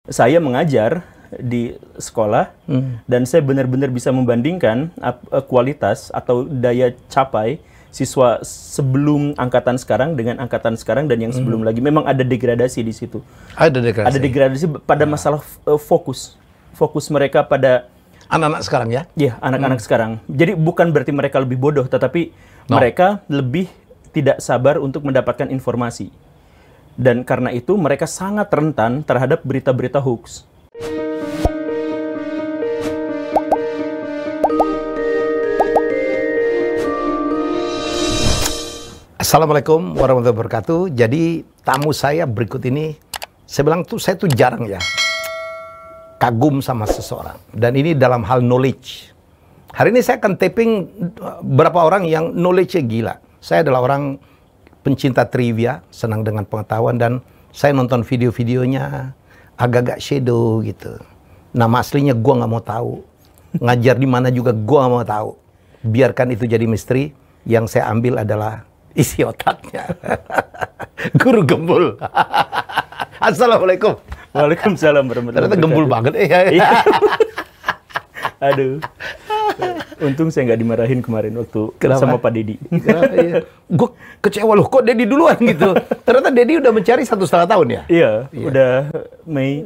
saya mengajar di sekolah dan saya benar-benar bisa membandingkan kualitas atau daya capai siswa sebelum angkatan sekarang dengan angkatan sekarang dan yang sebelum lagi. Memang ada degradasi di situ. Ada degradasi pada masalah fokus mereka pada anak-anak sekarang ya? Iya, anak-anak sekarang. Jadi bukan berarti mereka lebih bodoh, tetapi mereka lebih tidak sabar untuk mendapatkan informasi. Dan karena itu mereka sangat rentan terhadap berita-berita hoax. Assalamualaikum warahmatullahi wabarakatuh. Jadi tamu saya berikut ini, saya bilang saya tuh jarang ya kagum sama seseorang. Dan ini dalam hal knowledge. Hari ini saya akan taping beberapa orang yang knowledge-nya gila. Saya adalah orang pencinta trivia, senang dengan pengetahuan, dan saya nonton video-videonya agak-agak shadow gitu. Nama aslinya gua nggak mau tahu. Ngajar di mana juga gua nggak mau tahu. Biarkan itu jadi misteri. Yang saya ambil adalah isi otaknya. Guru Gembul. Assalamualaikum. Waalaikumsalam warahmatullahi wabarakatuh. Ternyata gembul banget. Aduh. Untung saya nggak dimarahin kemarin waktu sama Pak Dedi. Gue kecewa loh, kok Dedi duluan gitu. Ternyata Dedi udah mencari 1,5 tahun ya? Iya, udah Mei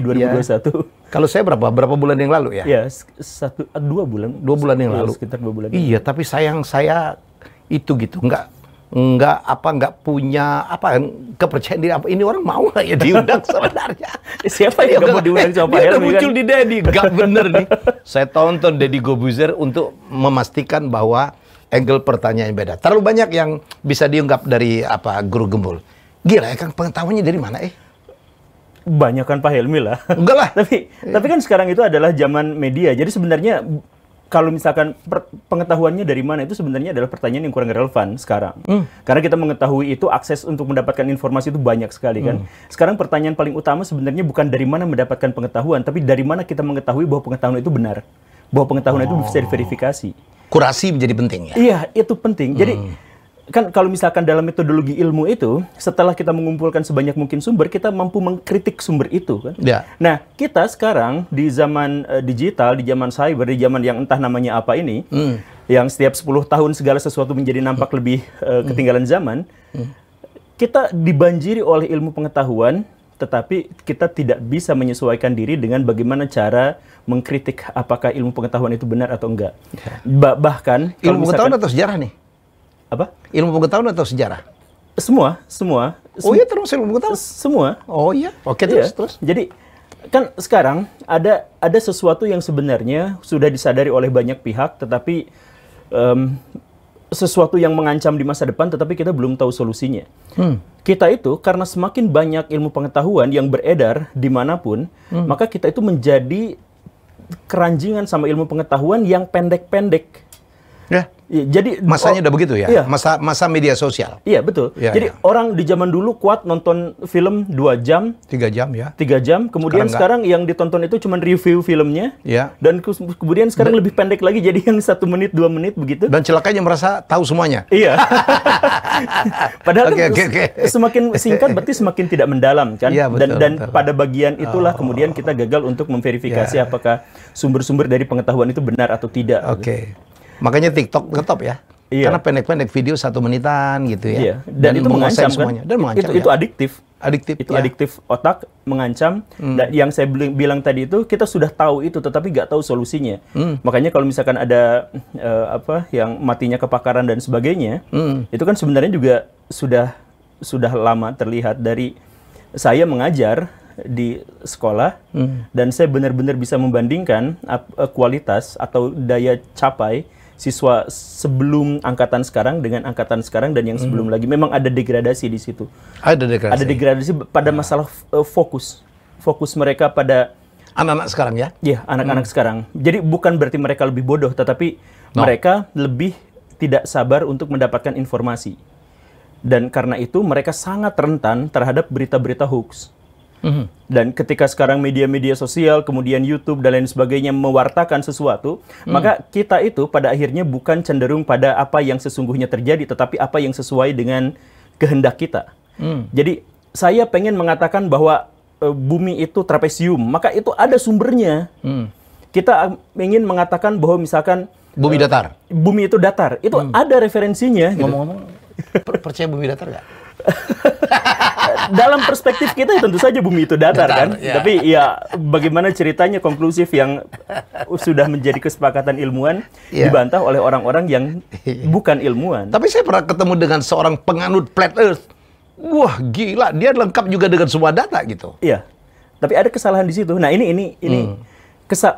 2021. Kalau saya berapa bulan yang lalu ya? Iya, 2 bulan. 2 bulan yang lalu. Sekitar 2 bulan. Iya, tapi sayang saya itu gitu, nggak punya kepercayaan diri. Ini orang mau nggak ya diundang sebenarnya? Siapa yang nggak mau diundang sama Pak Helmi? Helmi Muncul di Dedi, nggak bener nih. Saya tonton Deddy Corbuzier untuk memastikan bahwa angle pertanyaan beda. Terlalu banyak yang bisa diungkap dari Guru Gembul. Gila ya Kang, pengetahuannya dari mana Banyak kan Pak Helmi lah. Enggak lah. Tapi kan sekarang itu adalah zaman media. Jadi sebenarnya kalau misalkan pengetahuannya dari mana itu sebenarnya adalah pertanyaan yang kurang relevan sekarang. Karena kita mengetahui itu akses untuk mendapatkan informasi itu banyak sekali kan. Sekarang pertanyaan paling utama sebenarnya bukan dari mana mendapatkan pengetahuan, tapi dari mana kita mengetahui bahwa pengetahuan itu benar. Bahwa pengetahuan itu bisa diverifikasi. Kurasi menjadi penting ya? Iya, itu penting. Jadi kan kalau misalkan dalam metodologi ilmu itu, setelah kita mengumpulkan sebanyak mungkin sumber, kita mampu mengkritik sumber itu kan. Ya. Nah, kita sekarang di zaman digital, di zaman cyber, di zaman yang entah namanya apa ini, yang setiap 10 tahun segala sesuatu menjadi nampak lebih ketinggalan zaman, kita dibanjiri oleh ilmu pengetahuan, tetapi kita tidak bisa menyesuaikan diri dengan bagaimana cara mengkritik apakah ilmu pengetahuan itu benar atau enggak. Bahkan ilmu pengetahuan atau sejarah nih? Apa? Ilmu pengetahuan atau sejarah? Semua. Oh iya, terus ilmu pengetahuan? Semua. Oh iya, oke terus. Jadi kan sekarang ada sesuatu yang sebenarnya sudah disadari oleh banyak pihak, tetapi sesuatu yang mengancam di masa depan, tetapi kita belum tahu solusinya. Kita itu karena semakin banyak ilmu pengetahuan yang beredar dimanapun, maka kita itu menjadi keranjingan sama ilmu pengetahuan yang pendek-pendek. Ya. Jadi masanya udah begitu ya? Iya. Masa media sosial. Iya, betul. Ya, jadi orang di zaman dulu kuat nonton film 2 jam, 3 jam ya. 3 jam, kemudian sekarang yang ditonton itu cuma review filmnya. Ya. Dan kemudian sekarang lebih pendek lagi, jadi yang 1 menit, 2 menit begitu. Dan celakanya merasa tahu semuanya. Iya. Padahal semakin singkat berarti semakin tidak mendalam kan. Ya, betul, dan betul. Pada bagian itulah kemudian kita gagal untuk memverifikasi apakah sumber-sumber dari pengetahuan itu benar atau tidak. Oke. Makanya TikTok ngetop ya. Iya. Karena pendek-pendek video 1 menitan gitu ya. Iya. Dan itu mengancam semuanya. kan. Dan mengancam itu adiktif. Itu ya. adiktif otak, mengancam. Dan yang saya bilang tadi itu kita sudah tahu itu, tetapi nggak tahu solusinya. Makanya kalau misalkan ada yang matinya kebakaran dan sebagainya, itu kan sebenarnya juga sudah lama terlihat dari saya mengajar di sekolah dan saya benar-benar bisa membandingkan kualitas atau daya capai siswa sebelum angkatan sekarang dengan angkatan sekarang dan yang sebelum lagi. Memang ada degradasi di situ. Ada degradasi pada masalah fokus mereka pada anak-anak sekarang ya? Iya, anak-anak sekarang. Jadi bukan berarti mereka lebih bodoh, tetapi mereka lebih tidak sabar untuk mendapatkan informasi. Dan karena itu mereka sangat rentan terhadap berita-berita hoax. Dan ketika sekarang media-media sosial, kemudian YouTube dan lain sebagainya mewartakan sesuatu, maka kita itu pada akhirnya bukan cenderung pada apa yang sesungguhnya terjadi, tetapi apa yang sesuai dengan kehendak kita. Jadi saya pengen mengatakan bahwa bumi itu trapesium, maka itu ada sumbernya. Kita ingin mengatakan bahwa misalkan Bumi datar. Bumi itu datar, itu ada referensinya. Ngomong-ngomong, percaya bumi datar nggak? Dalam perspektif kita tentu saja bumi itu datar kan. Ya. Tapi ya bagaimana ceritanya konklusif yang sudah menjadi kesepakatan ilmuwan dibantah oleh orang-orang yang bukan ilmuwan. Tapi saya pernah ketemu dengan seorang penganut flat earth. Wah, gila, dia lengkap juga dengan semua data gitu. Iya. Tapi ada kesalahan di situ. Nah, ini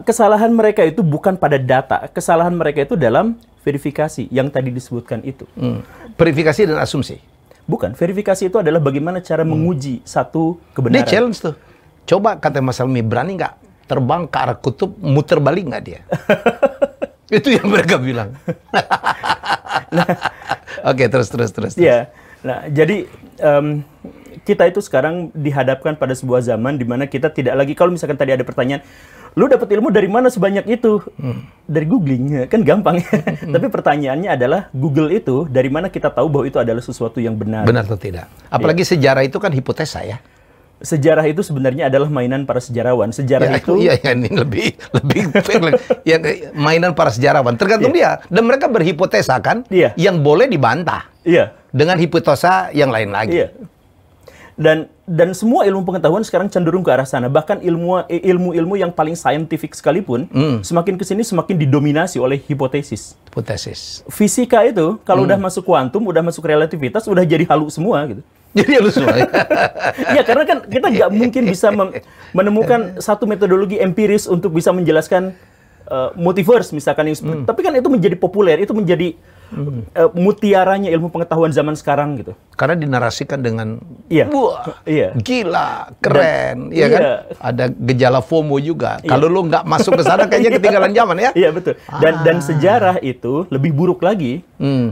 kesalahan mereka itu bukan pada data. Kesalahan mereka itu dalam verifikasi yang tadi disebutkan itu. Verifikasi dan asumsi. Bukan, verifikasi itu adalah bagaimana cara menguji satu kebenaran. Ini challenge tuh. Coba kata Mas Helmy, berani nggak terbang ke arah kutub, muter balik nggak dia? Itu yang mereka bilang. Oke, terus. Iya. Nah, jadi kita itu sekarang dihadapkan pada sebuah zaman di mana kita tidak lagi, kalau misalkan tadi ada pertanyaan, lu dapat ilmu dari mana sebanyak itu? Dari googling, kan gampang ya. Tapi pertanyaannya adalah, Google itu, dari mana kita tahu bahwa itu adalah sesuatu yang benar? Benar atau tidak? Apalagi sejarah itu kan hipotesa ya. Sejarah itu sebenarnya adalah mainan para sejarawan. Sejarah itu... Iya, ini lebih ya, mainan para sejarawan. Tergantung dia. Dan mereka berhipotesa kan, yang boleh dibantah. Dengan hipotesa yang lain lagi. Dan semua ilmu pengetahuan sekarang cenderung ke arah sana. Bahkan ilmu-ilmu yang paling saintifik sekalipun, semakin kesini semakin didominasi oleh hipotesis. Fisika itu, kalau udah masuk kuantum, udah masuk relativitas, udah jadi halu semua gitu. Jadi halus semua. Ya, karena kan kita nggak mungkin bisa menemukan satu metodologi empiris untuk bisa menjelaskan multiverse misalkan yang seperti. Tapi kan itu menjadi populer, itu menjadi mutiaranya ilmu pengetahuan zaman sekarang gitu. Karena dinarasikan dengan wah, gila, keren, iya kan? Ada gejala FOMO juga. Kalau lu nggak masuk ke sana kayaknya ketinggalan zaman ya. Iya, betul. Dan sejarah itu lebih buruk lagi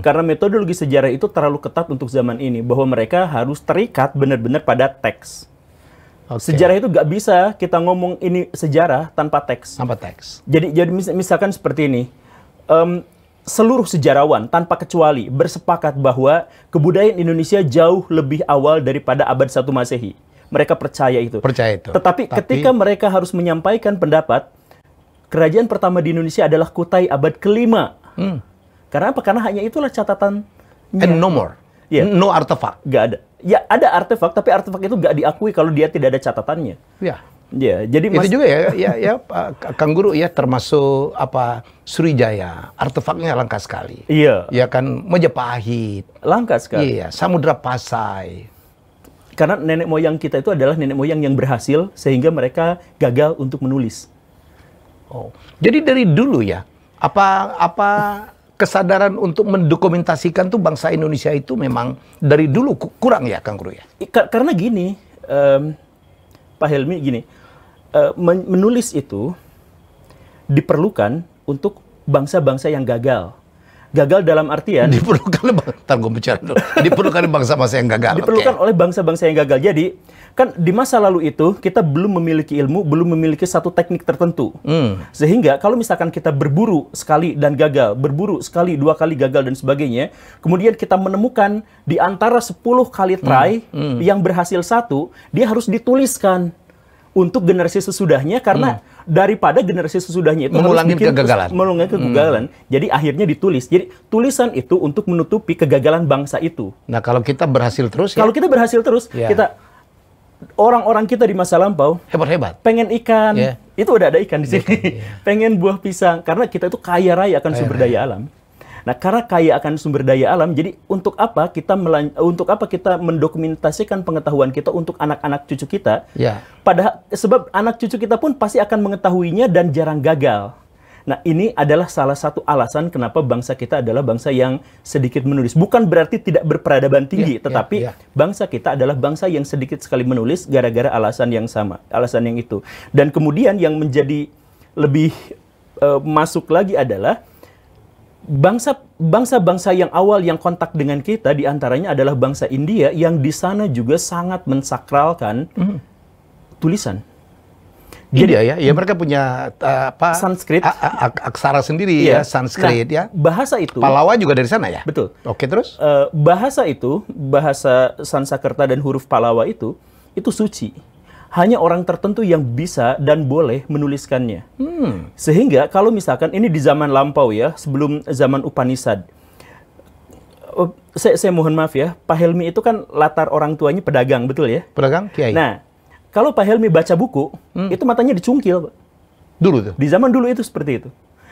karena metodologi sejarah itu terlalu ketat untuk zaman ini, bahwa mereka harus terikat benar-benar pada teks. Sejarah itu nggak bisa kita ngomong ini sejarah tanpa teks. Jadi misalkan seperti ini. Seluruh sejarawan tanpa kecuali bersepakat bahwa kebudayaan Indonesia jauh lebih awal daripada abad 1 Masehi. Mereka percaya itu. Tetapi ketika mereka harus menyampaikan pendapat, kerajaan pertama di Indonesia adalah Kutai abad ke-5. Karena apa? Karena hanya itulah catatan. And no more. No artefak. Nggak ada. Ya, ada artefak, tapi artefak itu nggak diakui kalau dia tidak ada catatannya. Ya, jadi itu juga ya Kang Guru ya, termasuk Sriwijaya, artefaknya langka sekali. Ya kan, Majapahit. Langka sekali. Iya, Samudra Pasai. Karena nenek moyang kita itu adalah nenek moyang yang berhasil sehingga mereka gagal untuk menulis. Jadi dari dulu ya, apa kesadaran untuk mendokumentasikan tuh bangsa Indonesia itu memang dari dulu kurang ya, Kang Guru ya? Karena gini, Pak Helmy, gini. Menulis itu diperlukan untuk bangsa-bangsa yang gagal. Gagal dalam artian diperlukan bangsa-bangsa yang gagal. Diperlukan oleh bangsa-bangsa yang gagal. Jadi, kan di masa lalu itu kita belum memiliki ilmu, belum memiliki satu teknik tertentu. Sehingga kalau misalkan kita berburu sekali dan gagal, berburu sekali, 2 kali gagal dan sebagainya, kemudian kita menemukan di antara 10 kali try yang berhasil 1, dia harus dituliskan untuk generasi sesudahnya, karena daripada generasi sesudahnya itu mengulangi kegagalan. Jadi akhirnya ditulis. Jadi tulisan itu untuk menutupi kegagalan bangsa itu. Nah, kalau kita berhasil terus kita kita orang-orang kita di masa lampau hebat. Pengen ikan, itu udah ada ikan di sini. Pengen buah pisang, karena kita itu kaya raya akan sumber daya alam. Nah, karena kaya akan sumber daya alam, jadi untuk apa kita mendokumentasikan pengetahuan kita untuk anak-anak cucu kita? Padahal sebab anak cucu kita pun pasti akan mengetahuinya dan jarang gagal. Nah, ini adalah salah satu alasan kenapa bangsa kita adalah bangsa yang sedikit menulis. Bukan berarti tidak berperadaban tinggi, tetapi bangsa kita adalah bangsa yang sedikit sekali menulis gara-gara alasan yang sama, alasan yang itu. Dan kemudian yang menjadi lebih masuk lagi adalah bangsa-bangsa yang awal yang kontak dengan kita, diantaranya adalah bangsa India yang di sana juga sangat mensakralkan tulisan. Jadi ya mereka punya Sanskrit, aksara sendiri ya, Sanskrit ya. Bahasa itu. Palawa juga dari sana ya. Betul. Oke, terus? Bahasa itu, bahasa Sanskerta dan huruf Palawa itu suci. hanya orang tertentu yang bisa dan boleh menuliskannya. Sehingga kalau misalkan ini di zaman lampau ya, sebelum zaman Upanishad, saya mohon maaf ya, Pak Helmi itu kan latar orang tuanya pedagang, betul ya? Pedagang, kiai. Nah, kalau Pak Helmi baca buku, itu matanya dicungkil, Pak. Dulu tuh? Di zaman dulu itu seperti itu.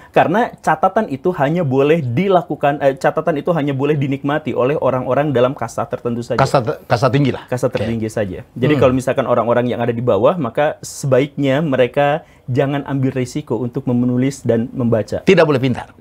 Karena catatan itu hanya boleh dilakukan, catatan itu hanya boleh dinikmati oleh orang-orang dalam kasta tertentu saja. Kasta tinggi lah? Kasta tertinggi saja. Jadi kalau misalkan orang-orang yang ada di bawah, maka sebaiknya mereka jangan ambil risiko untuk menulis dan membaca. Tidak boleh pintar?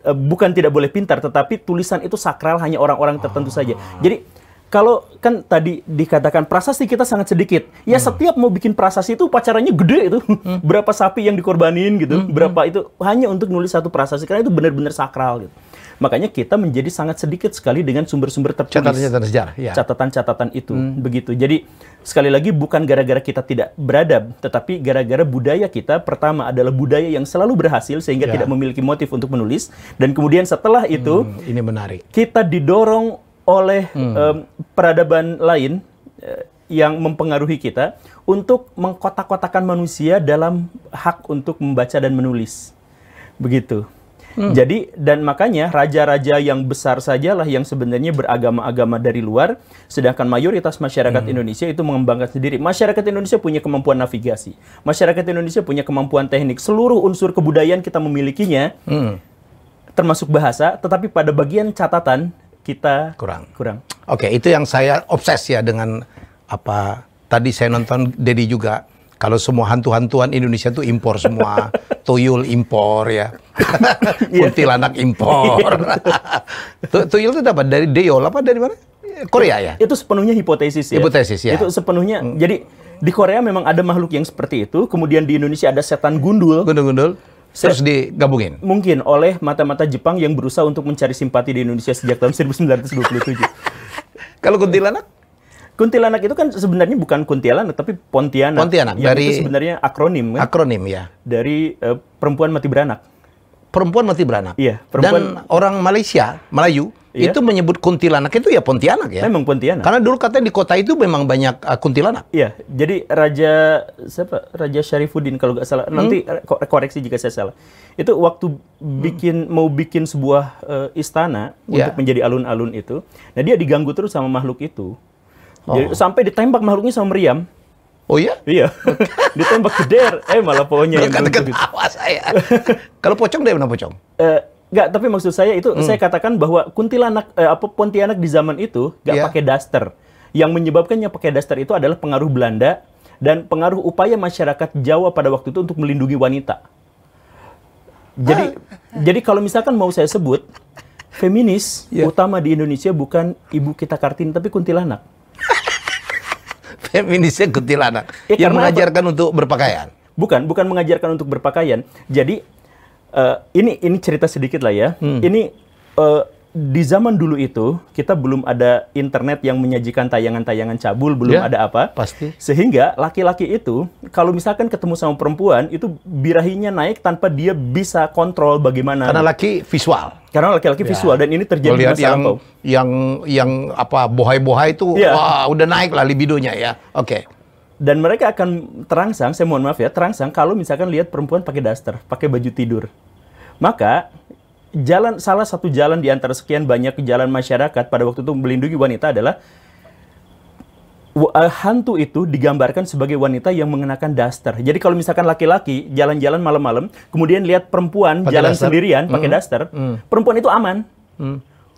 Bukan tidak boleh pintar, tetapi tulisan itu sakral hanya orang-orang tertentu saja. Jadi kalau kan tadi dikatakan prasasti kita sangat sedikit, ya setiap mau bikin prasasti itu upacaranya gede itu, berapa sapi yang dikorbanin gitu, berapa itu hanya untuk nulis satu prasasti karena itu benar-benar sakral gitu. Makanya kita menjadi sangat sedikit sekali dengan sumber-sumber tertulis. Catatan sejarah, ya. Catatan-catatan itu, begitu. Jadi sekali lagi bukan gara-gara kita tidak beradab, tetapi gara-gara budaya kita pertama adalah budaya yang selalu berhasil sehingga tidak memiliki motif untuk menulis, dan kemudian setelah itu ini menarik. Kita didorong oleh peradaban lain yang mempengaruhi kita untuk mengkotak-kotakan manusia dalam hak untuk membaca dan menulis. Begitu. Jadi, dan makanya raja-raja yang besar sajalah yang sebenarnya beragama-agama dari luar, sedangkan mayoritas masyarakat Indonesia itu mengembangkan sendiri. Masyarakat Indonesia punya kemampuan navigasi. Masyarakat Indonesia punya kemampuan teknik. Seluruh unsur kebudayaan kita memilikinya, termasuk bahasa, tetapi pada bagian catatan, kita kurang. Oke, itu yang saya obses ya dengan apa tadi saya nonton Dedi juga. Kalau semua hantu-hantuan Indonesia itu impor semua, tuyul impor ya, kuntilanak impor. Tuyul itu dapat dari Deol apa dari mana? Korea ya? Itu sepenuhnya hipotesis ya. Hipotesis ya. Itu sepenuhnya. Jadi di Korea memang ada makhluk yang seperti itu. Kemudian di Indonesia ada setan gundul. Terus digabungin? Mungkin oleh mata-mata Jepang yang berusaha untuk mencari simpati di Indonesia sejak tahun 1927. Kalau kuntilanak? Kuntilanak itu kan sebenarnya bukan kuntilanak, tapi Pontianak. Pontianak, yang dari... itu sebenarnya akronim kan? Akronim, ya. Dari perempuan mati beranak. Perempuan mati beranak? Iya. Perempuan... Dan orang Melayu, itu menyebut kuntilanak itu ya Pontianak ya? Memang Pontianak. Karena dulu katanya di kota itu memang banyak kuntilanak. Iya, jadi Raja Syarifuddin kalau nggak salah, nanti koreksi jika saya salah. Itu waktu mau bikin sebuah istana untuk menjadi alun-alun itu, nah dia diganggu terus sama makhluk itu. Jadi, sampai ditembak makhluknya sama meriam. Oh iya? Iya. Ditembak jeder, malah pokoknya yang ketawa saya. Kalau pocong dari mana pocong? Nggak, tapi maksud saya itu saya katakan bahwa kuntilanak Pontianak di zaman itu nggak pakai daster. Yang menyebabkannya pakai daster itu adalah pengaruh Belanda dan pengaruh upaya masyarakat Jawa pada waktu itu untuk melindungi wanita. Jadi kalau misalkan mau saya sebut feminis utama di Indonesia bukan Ibu Kita Kartini tapi kuntilanak. Feminisnya kuntilanak yang mengajarkan untuk berpakaian. Bukan mengajarkan untuk berpakaian. Jadi ini cerita sedikit lah ya. Ini di zaman dulu itu kita belum ada internet yang menyajikan tayangan-tayangan cabul, belum ada apa. Pasti. Sehingga laki-laki itu kalau misalkan ketemu sama perempuan itu birahinya naik tanpa dia bisa kontrol bagaimana. Karena laki visual. Karena laki-laki visual dan ini terjadi di masa lampau. Yang apa bohai-bohai itu wah udah naik lah libidonya ya. Oke. Dan mereka akan terangsang, saya mohon maaf ya, terangsang kalau misalkan lihat perempuan pakai daster, pakai baju tidur. Maka salah satu jalan di antara sekian banyak jalan masyarakat pada waktu itu melindungi wanita adalah hantu itu digambarkan sebagai wanita yang mengenakan daster. Jadi kalau misalkan laki-laki jalan-jalan malam-malam, kemudian lihat perempuan pake jalan daster sendirian pakai daster, perempuan itu aman.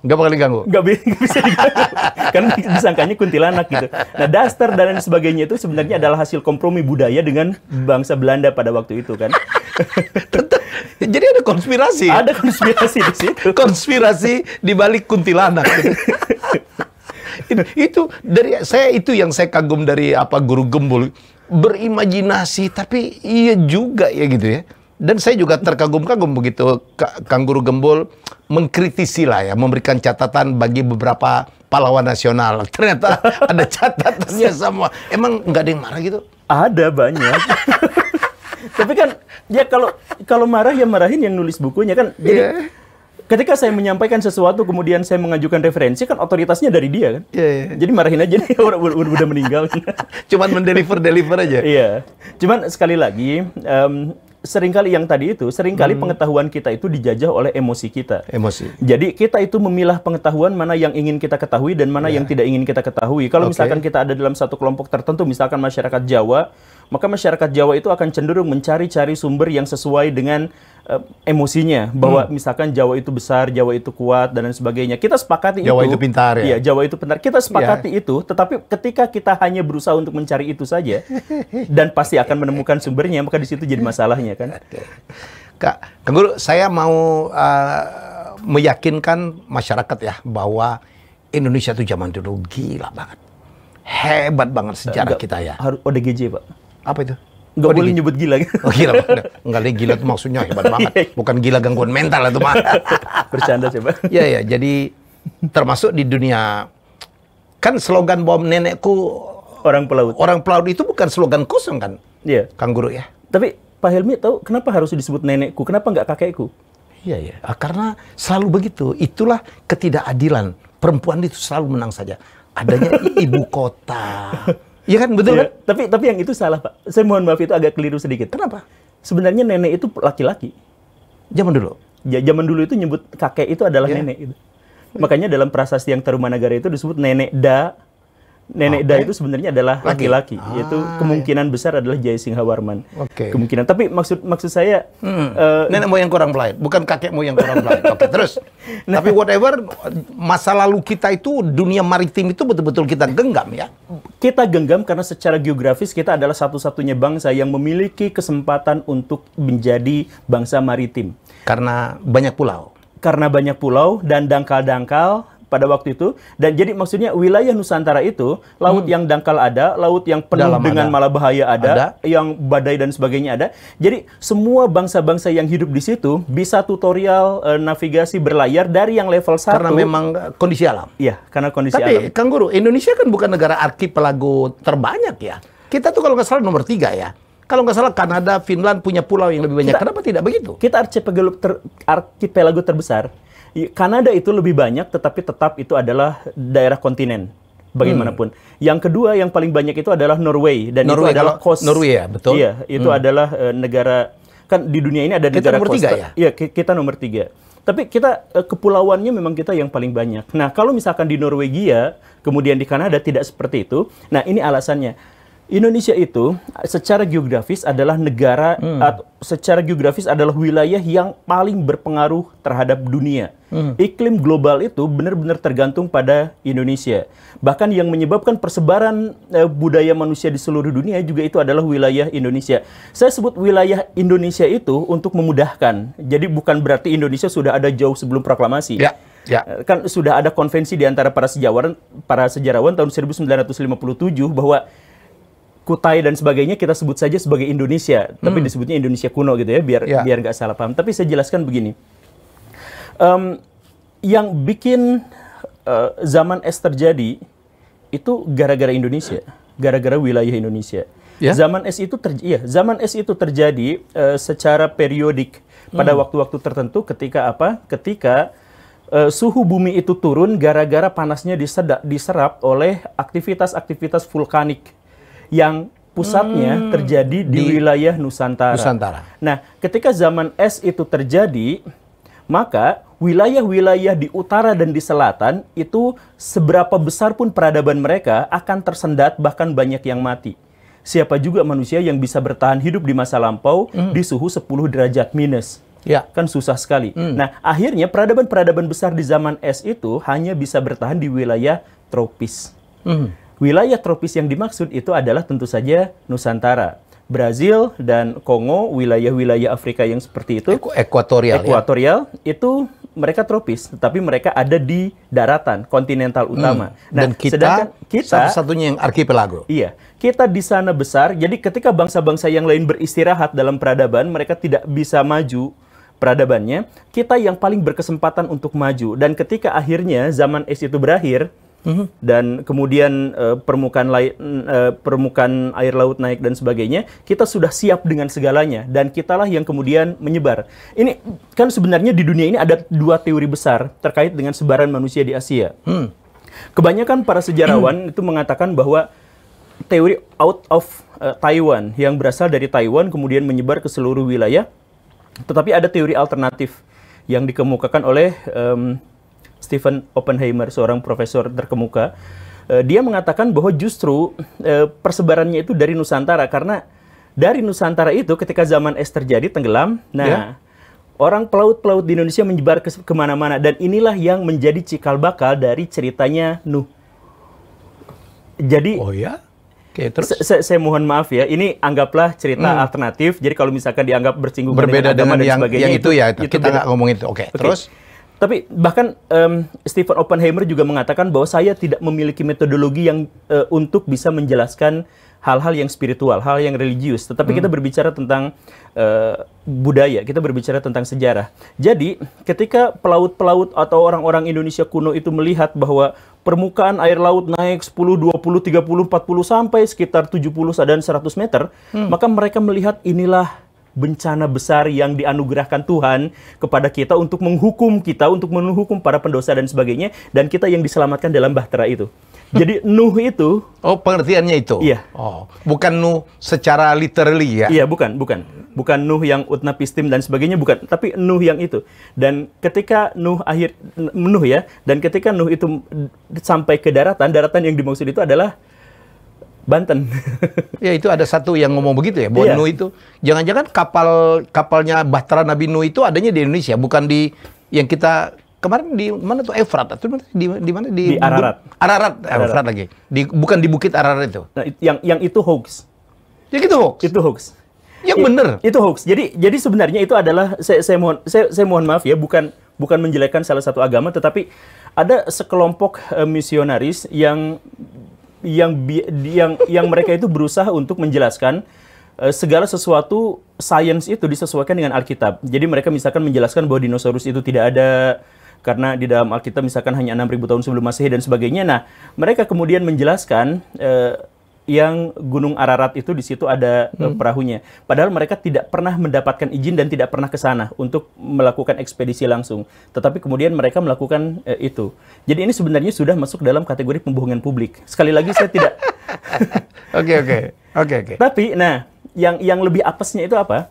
Nggak bakal diganggu? Nggak bisa diganggu. Karena disangkanya kuntilanak gitu. Nah, daster dan lain sebagainya itu sebenarnya adalah hasil kompromi budaya dengan bangsa Belanda pada waktu itu kan. Jadi ada konspirasi? Ada konspirasi di situ. Konspirasi di balik kuntilanak. Itu dari saya, itu yang saya kagum dari Guru Gembul, berimajinasi tapi iya juga ya gitu ya. Dan saya juga terkagum-kagum begitu Kang Guru Gembul mengkritisi lah ya, memberikan catatan bagi beberapa pahlawan nasional. Ternyata ada catatannya semua. Emang nggak ada yang marah gitu? Ada banyak. Tapi kan ya kalau marah ya marahin yang nulis bukunya kan. Jadi ketika saya menyampaikan sesuatu kemudian saya mengajukan referensi kan otoritasnya dari dia kan. Jadi marahin aja nih orang udah meninggal. Cuman deliver aja. Iya. Cuman sekali lagi seringkali yang tadi itu pengetahuan kita itu dijajah oleh emosi kita. Emosi. Jadi kita itu memilah pengetahuan mana yang ingin kita ketahui dan mana yang tidak ingin kita ketahui. Kalau misalkan kita ada dalam satu kelompok tertentu, misalkan masyarakat Jawa, maka masyarakat Jawa itu akan cenderung mencari-cari sumber yang sesuai dengan emosinya, bahwa misalkan Jawa itu besar, Jawa itu kuat, dan lain sebagainya. Kita sepakati Jawa itu pintar ya? Iya, Jawa itu pintar. Kita sepakati itu, tetapi ketika kita hanya berusaha untuk mencari itu saja, dan pasti akan menemukan sumbernya, maka di situ jadi masalahnya kan. Kak Guru, saya mau meyakinkan masyarakat ya, bahwa Indonesia itu zaman dulu gila banget. Hebat banget sejarah kita ya. Harus ODGJ, Pak. Apa itu? Nggak boleh nyebut gila. Oh, gila. Enggak, gila itu maksudnya hebat banget. Bukan gila gangguan mental itu mah. Bercanda coba. Iya, jadi termasuk di dunia, kan slogan bom nenekku orang pelaut. Orang pelaut itu bukan slogan kosong kan? Iya. Kang Guru ya. Tapi Pak Helmi tahu kenapa harus disebut nenekku? Kenapa nggak kakekku? Iya. Karena selalu begitu. Itulah ketidakadilan. Perempuan itu selalu menang saja. Adanya ibu kota. Iya kan, betul kan? Tapi yang itu salah, Pak. Saya mohon maaf, itu agak keliru sedikit. Kenapa? Sebenarnya nenek itu laki-laki. Zaman dulu? Ya, zaman dulu itu nyebut kakek itu adalah nenek. Gitu. Makanya dalam prasasti yang Tarumanagara itu disebut nenek da. Nenek da itu sebenarnya adalah laki-laki. Itu kemungkinan besar adalah Jaya Singhawarman. Kemungkinan. Tapi maksud saya... nenek moyang kurang belait, bukan kakek moyang kurang belait. Terus. Tapi whatever, masa lalu kita itu, dunia maritim itu betul-betul kita genggam ya? Kita genggam karena secara geografis kita adalah satu-satunya bangsa yang memiliki kesempatan untuk menjadi bangsa maritim. Karena banyak pulau. Karena banyak pulau dan dangkal-dangkal pada waktu itu. Dan jadi maksudnya wilayah Nusantara itu, laut yang dangkal ada, laut yang penuh dengan malah bahaya ada, yang badai dan sebagainya ada. Jadi semua bangsa-bangsa yang hidup di situ bisa tutorial navigasi berlayar dari yang level 1. Karena memang kondisi alam. Iya, karena kondisi alam. Tapi Kang Guru, Indonesia kan bukan negara arkipelago terbanyak ya. Kita tuh kalau nggak salah nomor 3 ya. Kalau nggak salah Kanada, Finland punya pulau yang lebih banyak. Kenapa tidak begitu? Kita arkipelago terbesar. Kanada itu lebih banyak, tetapi tetap itu adalah daerah kontinen. Bagaimanapun. Yang kedua, yang paling banyak itu adalah Norway. Dan Norway, itu adalah coast. Norway ya, betul. Iya, itu adalah negara, kan di dunia ini ada negara nomor 3 ya? Iya, kita nomor 3. Tapi kita, kepulauannya memang kita yang paling banyak. Nah, kalau misalkan di Norwegia, kemudian di Kanada tidak seperti itu, nah ini alasannya. Indonesia itu secara geografis adalah negara, secara geografis adalah wilayah yang paling berpengaruh terhadap dunia. Iklim global itu benar-benar tergantung pada Indonesia. Bahkan yang menyebabkan persebaran budaya manusia di seluruh dunia juga itu adalah wilayah Indonesia. Saya sebut wilayah Indonesia itu untuk memudahkan. Jadi bukan berarti Indonesia sudah ada jauh sebelum proklamasi. Ya. Kan sudah ada konvensi di antara para sejarawan tahun 1957 bahwa Kutai dan sebagainya kita sebut saja sebagai Indonesia, tapi disebutnya Indonesia kuno gitu ya, biar nggak salah paham. Tapi saya jelaskan begini, yang bikin zaman es terjadi itu gara-gara Indonesia, gara-gara wilayah Indonesia. Zaman es itu terjadi secara periodik pada waktu-waktu tertentu ketika apa? Ketika suhu bumi itu turun gara-gara panasnya diserap oleh aktivitas-aktivitas vulkanik yang pusatnya terjadi di wilayah Nusantara. Nah, ketika zaman es itu terjadi, maka wilayah-wilayah di utara dan di selatan itu seberapa besar pun peradaban mereka akan tersendat, bahkan banyak yang mati. Siapa juga manusia yang bisa bertahan hidup di masa lampau di suhu 10 derajat minus? Kan susah sekali. Nah, akhirnya peradaban-peradaban besar di zaman es itu hanya bisa bertahan di wilayah tropis. Wilayah tropis yang dimaksud itu adalah tentu saja Nusantara. Brazil dan Kongo, wilayah-wilayah Afrika yang seperti itu. Ekuatorial itu mereka tropis, tetapi mereka ada di daratan, kontinental utama. Nah, dan kita satu-satunya yang arkipelago. Iya, kita di sana besar, jadi ketika bangsa-bangsa yang lain beristirahat dalam peradaban, mereka tidak bisa maju peradabannya, kita yang paling berkesempatan untuk maju. Dan ketika akhirnya zaman es itu berakhir, dan kemudian permukaan air laut naik dan sebagainya, kita sudah siap dengan segalanya dan kitalah yang kemudian menyebar. Ini kan sebenarnya di dunia ini ada dua teori besar terkait dengan sebaran manusia di Asia. Kebanyakan para sejarawan itu mengatakan bahwa teori out of Taiwan yang berasal dari Taiwan kemudian menyebar ke seluruh wilayah. Tetapi ada teori alternatif yang dikemukakan oleh Stephen Oppenheimer, seorang profesor terkemuka. Dia mengatakan bahwa justru persebarannya itu dari Nusantara, karena dari Nusantara itu ketika zaman es terjadi tenggelam, orang pelaut-pelaut di Indonesia menyebar kemana-mana, dan inilah yang menjadi cikal bakal dari ceritanya Nuh. Jadi, Oke, terus saya mohon maaf ya, ini anggaplah cerita alternatif. Jadi kalau misalkan dianggap bersinggungan berbeda dengan yang itu ya, itu kita nggak ngomong itu. Oke. Terus? Tapi bahkan Stephen Oppenheimer juga mengatakan bahwa saya tidak memiliki metodologi yang untuk bisa menjelaskan hal-hal yang spiritual, hal yang religius. Tetapi kita berbicara tentang budaya, kita berbicara tentang sejarah. Jadi ketika pelaut-pelaut atau orang-orang Indonesia kuno itu melihat bahwa permukaan air laut naik 10, 20, 30, 40 sampai sekitar 70 dan 100 meter, maka mereka melihat inilah bencana besar yang dianugerahkan Tuhan kepada kita untuk menghukum kita, untuk menghukum para pendosa dan sebagainya, dan kita yang diselamatkan dalam bahtera itu. Jadi Nuh itu... Oh, pengertiannya itu? Iya. Oh, bukan Nuh secara literally ya? Iya, bukan. Bukan Nuh yang utnapistim dan sebagainya, bukan. Tapi Nuh yang itu. Dan ketika Nuh dan ketika Nuh itu sampai ke daratan yang dimaksud itu adalah Banten. Ya, itu ada satu yang ngomong begitu ya, bahwa Nuh itu jangan-jangan kapalnya Bahtera Nabi Nuh itu adanya di Indonesia, bukan di yang kita kemarin di mana tuh, Efrat atau di mana, di Ararat. Efrat lagi. Bukan di Bukit Ararat itu. Nah, yang itu hoax. Ya gitu hoax. Itu hoax. Yang benar. Itu hoax. Jadi sebenarnya itu adalah saya mohon maaf ya, bukan menjelekkan salah satu agama, tetapi ada sekelompok misionaris yang mereka itu berusaha untuk menjelaskan segala sesuatu sains itu disesuaikan dengan Alkitab. Jadi mereka misalkan menjelaskan bahwa dinosaurus itu tidak ada karena di dalam Alkitab misalkan hanya 6.000 tahun sebelum Masehi dan sebagainya. Nah, mereka kemudian menjelaskan yang Gunung Ararat itu di situ ada perahunya. Padahal mereka tidak pernah mendapatkan izin dan tidak pernah ke sana untuk melakukan ekspedisi langsung. Tetapi kemudian mereka melakukan itu. Jadi ini sebenarnya sudah masuk dalam kategori pembohongan publik. Sekali lagi saya tidak... Oke. Tapi, nah, yang lebih apesnya itu apa?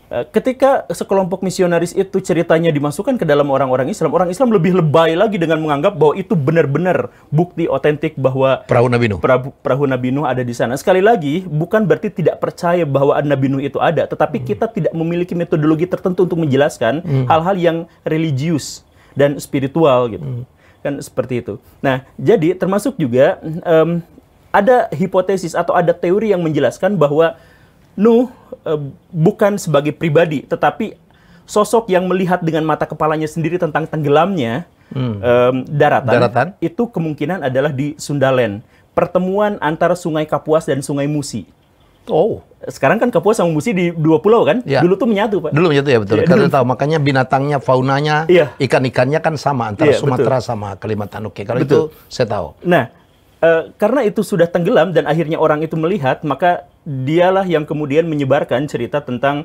Ketika sekelompok misionaris itu ceritanya dimasukkan ke dalam orang Islam lebih lebay lagi dengan menganggap bahwa itu benar-benar bukti otentik bahwa perahu Nabi Nuh. Perahu Nabi Nuh ada di sana. Sekali lagi, bukan berarti tidak percaya bahwa Nabi Nuh itu ada, tetapi kita tidak memiliki metodologi tertentu untuk menjelaskan hal-hal yang religius dan spiritual gitu. Kan seperti itu. Nah, jadi termasuk juga ada hipotesis atau ada teori yang menjelaskan bahwa Nuh bukan sebagai pribadi, tetapi sosok yang melihat dengan mata kepalanya sendiri tentang tenggelamnya daratan, itu kemungkinan adalah di Sundaland. Pertemuan antara Sungai Kapuas dan Sungai Musi. Oh. Sekarang kan Kapuas sama Musi di dua pulau kan? Ya. Dulu tuh menyatu, Pak. Dulu menyatu ya, betul. Ya, karena tahu, makanya binatangnya, faunanya, ikan-ikannya kan sama antara Sumatera sama Kalimantan. Oke, kalau itu saya tahu. Nah, karena itu sudah tenggelam dan akhirnya orang itu melihat, maka dialah yang kemudian menyebarkan cerita tentang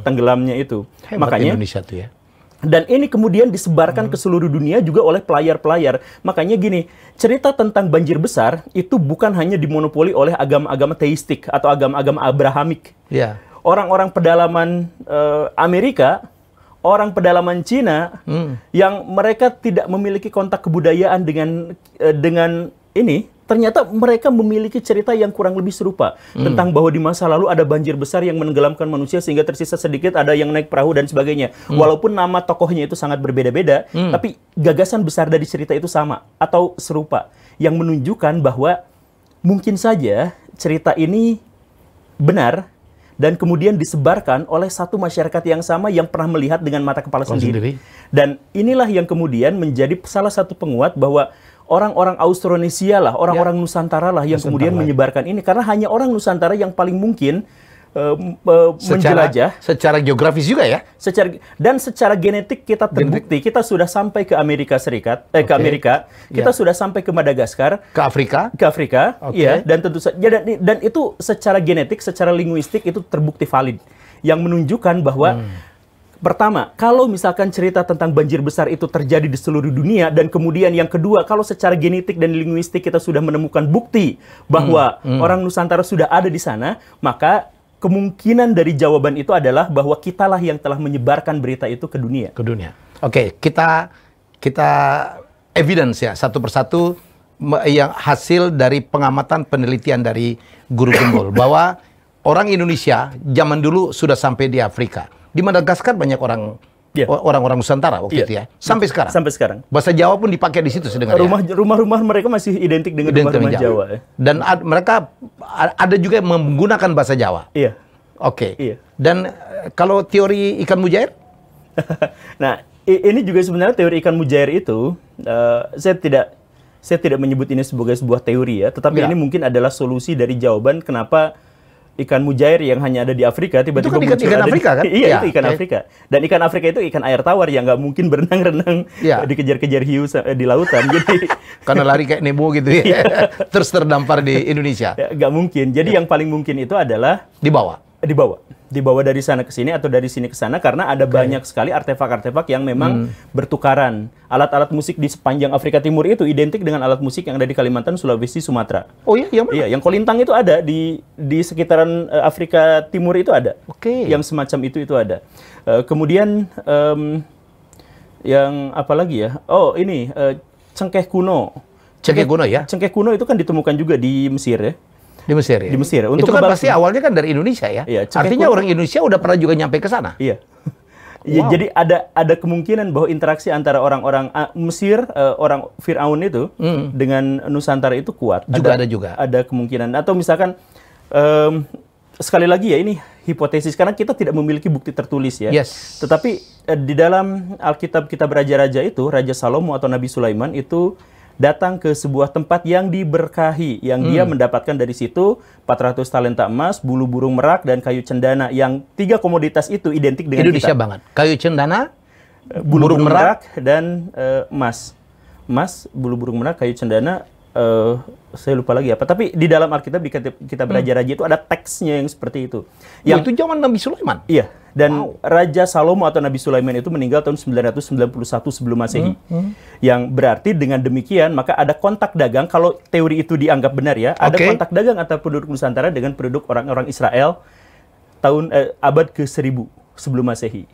tenggelamnya itu. Hebat makanya Indonesia tuh ya. Dan ini kemudian disebarkan ke seluruh dunia juga oleh pelayar-pelayar. Makanya gini, cerita tentang banjir besar itu bukan hanya dimonopoli oleh agama-agama teistik atau agama-agama Abrahamik. Yeah. Orang-orang pedalaman Amerika, orang pedalaman Cina, yang mereka tidak memiliki kontak kebudayaan dengan ini, ternyata mereka memiliki cerita yang kurang lebih serupa tentang bahwa di masa lalu ada banjir besar yang menenggelamkan manusia sehingga tersisa sedikit, ada yang naik perahu dan sebagainya. Walaupun nama tokohnya itu sangat berbeda-beda, tapi gagasan besar dari cerita itu sama atau serupa, yang menunjukkan bahwa mungkin saja cerita ini benar dan kemudian disebarkan oleh satu masyarakat yang sama yang pernah melihat dengan mata kepala sendiri. Dan inilah yang kemudian menjadi salah satu penguat bahwa orang-orang Austronesia lah, orang-orang Nusantara lah yang kemudian menyebarkan ini. Karena hanya orang Nusantara yang paling mungkin menjelajah. Secara geografis juga ya? Secara genetik kita terbukti, kita sudah sampai ke Amerika Serikat, ke Amerika, kita sudah sampai ke Madagaskar, ke Afrika, iya, dan tentu saja dan itu secara genetik, secara linguistik itu terbukti valid, yang menunjukkan bahwa pertama, kalau misalkan cerita tentang banjir besar itu terjadi di seluruh dunia, dan kemudian yang kedua, kalau secara genetik dan linguistik kita sudah menemukan bukti bahwa orang Nusantara sudah ada di sana, maka kemungkinan dari jawaban itu adalah bahwa kitalah yang telah menyebarkan berita itu ke dunia. Oke, kita evidence ya, satu persatu yang hasil dari pengamatan penelitian dari Guru Gembul bahwa orang Indonesia zaman dulu sudah sampai di Afrika. Di Madagaskar banyak orang-orang Nusantara waktu itu ya. Sampai sekarang. Sampai sekarang. Bahasa Jawa pun dipakai di situ sedengar ya. Rumah-rumah mereka masih identik dengan rumah-rumah Jawa. Dan mereka ada juga yang menggunakan bahasa Jawa. Iya. Oke. Iya. Dan kalau teori ikan mujair? Nah, ini juga sebenarnya teori ikan mujair itu saya tidak menyebut ini sebagai sebuah teori ya, tetapi ini mungkin adalah solusi dari jawaban kenapa ikan mujair yang hanya ada di Afrika tiba-tiba muncul ikan Afrika kan? Iya, itu ikan Afrika. Dan ikan Afrika itu ikan air tawar yang nggak mungkin berenang-renang dikejar-kejar hiu di lautan. Jadi karena lari kayak Nemo gitu ya. Terus terdampar di Indonesia. Nggak mungkin. Jadi yang paling mungkin itu adalah dibawa dari sana ke sini atau dari sini ke sana, karena ada banyak sekali artefak-artefak yang memang bertukaran. Alat-alat musik di sepanjang Afrika Timur itu identik dengan alat musik yang ada di Kalimantan, Sulawesi, Sumatera. Oh iya, yang mana? Iya, yang kolintang itu ada di sekitaran Afrika Timur itu ada. Yang semacam itu ada. Kemudian yang apa lagi ya? Oh, ini cengkeh kuno. Cengkeh kuno ya? Cengkeh kuno itu kan ditemukan juga di Mesir ya. Di Mesir ya? Di Mesir. Untuk itu kan pasti awalnya kan dari Indonesia ya? Iya, artinya orang Indonesia udah pernah juga nyampe ke sana? Iya. Ya, jadi ada kemungkinan bahwa interaksi antara orang-orang Mesir, orang Fir'aun itu, dengan Nusantara itu kuat. Ada kemungkinan. Atau misalkan, sekali lagi ya, ini hipotesis, karena kita tidak memiliki bukti tertulis ya. Tetapi di dalam Alkitab Kitab Raja-Raja itu, Raja Salomo atau Nabi Sulaiman itu datang ke sebuah tempat yang diberkahi, yang dia mendapatkan dari situ 400 talenta emas, bulu burung merak, dan kayu cendana, yang 3 komoditas itu identik dengan Indonesia kita. Banget. Kayu cendana, bulu burung merak, dan emas. Emas, bulu burung merak, kayu cendana, saya lupa lagi apa. Tapi di dalam Alkitab, di Kitab Raja-Raja itu ada teksnya yang seperti itu. Yang itu zaman Nabi Sulaiman? Iya. Dan Raja Salomo atau Nabi Sulaiman itu meninggal tahun 991 sebelum Masehi. Yang berarti dengan demikian, maka ada kontak dagang, kalau teori itu dianggap benar ya, ada kontak dagang antara penduduk Nusantara dengan penduduk orang-orang Israel tahun abad ke-1000 sebelum Masehi.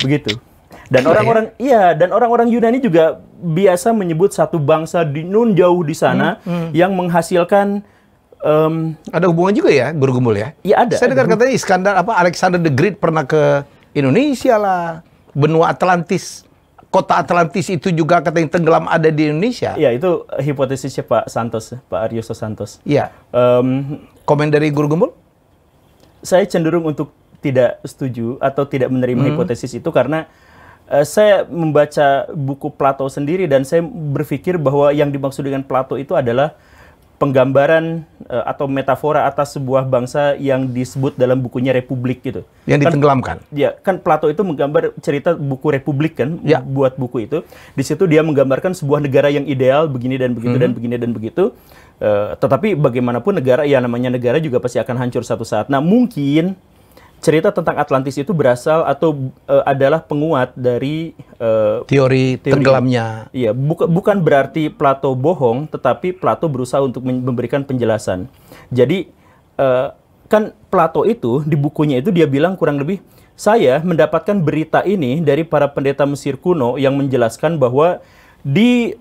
Begitu. Dan orang-orang Yunani juga biasa menyebut satu bangsa di nun jauh di sana yang menghasilkan ada hubungan juga ya, Guru Gembul ya? Iya ada. Saya dengar katanya Alexander the Great pernah ke Indonesia lah, benua Atlantis, kota Atlantis itu juga katanya tenggelam ada di Indonesia. Iya, itu hipotesisnya Pak Santos, Pak Aryoso Santos. Iya. Komen dari Guru Gembul? Saya cenderung untuk tidak setuju atau tidak menerima hipotesis itu, karena saya membaca buku Plato sendiri dan saya berpikir bahwa yang dimaksud dengan Plato itu adalah penggambaran atau metafora atas sebuah bangsa yang disebut dalam bukunya Republik gitu. Yang ditenggelamkan. Ya, kan Plato itu menggambar cerita buku Republik kan, buat buku itu. Di situ dia menggambarkan sebuah negara yang ideal begini dan begitu dan begini dan begitu. Tetapi bagaimanapun negara, ya namanya negara juga pasti akan hancur satu saat. Nah, mungkin cerita tentang Atlantis itu berasal atau adalah penguat dari teori tenggelamnya. Iya, bukan berarti Plato bohong, tetapi Plato berusaha untuk memberikan penjelasan. Jadi kan Plato itu di bukunya itu dia bilang kurang lebih, saya mendapatkan berita ini dari para pendeta Mesir kuno yang menjelaskan bahwa di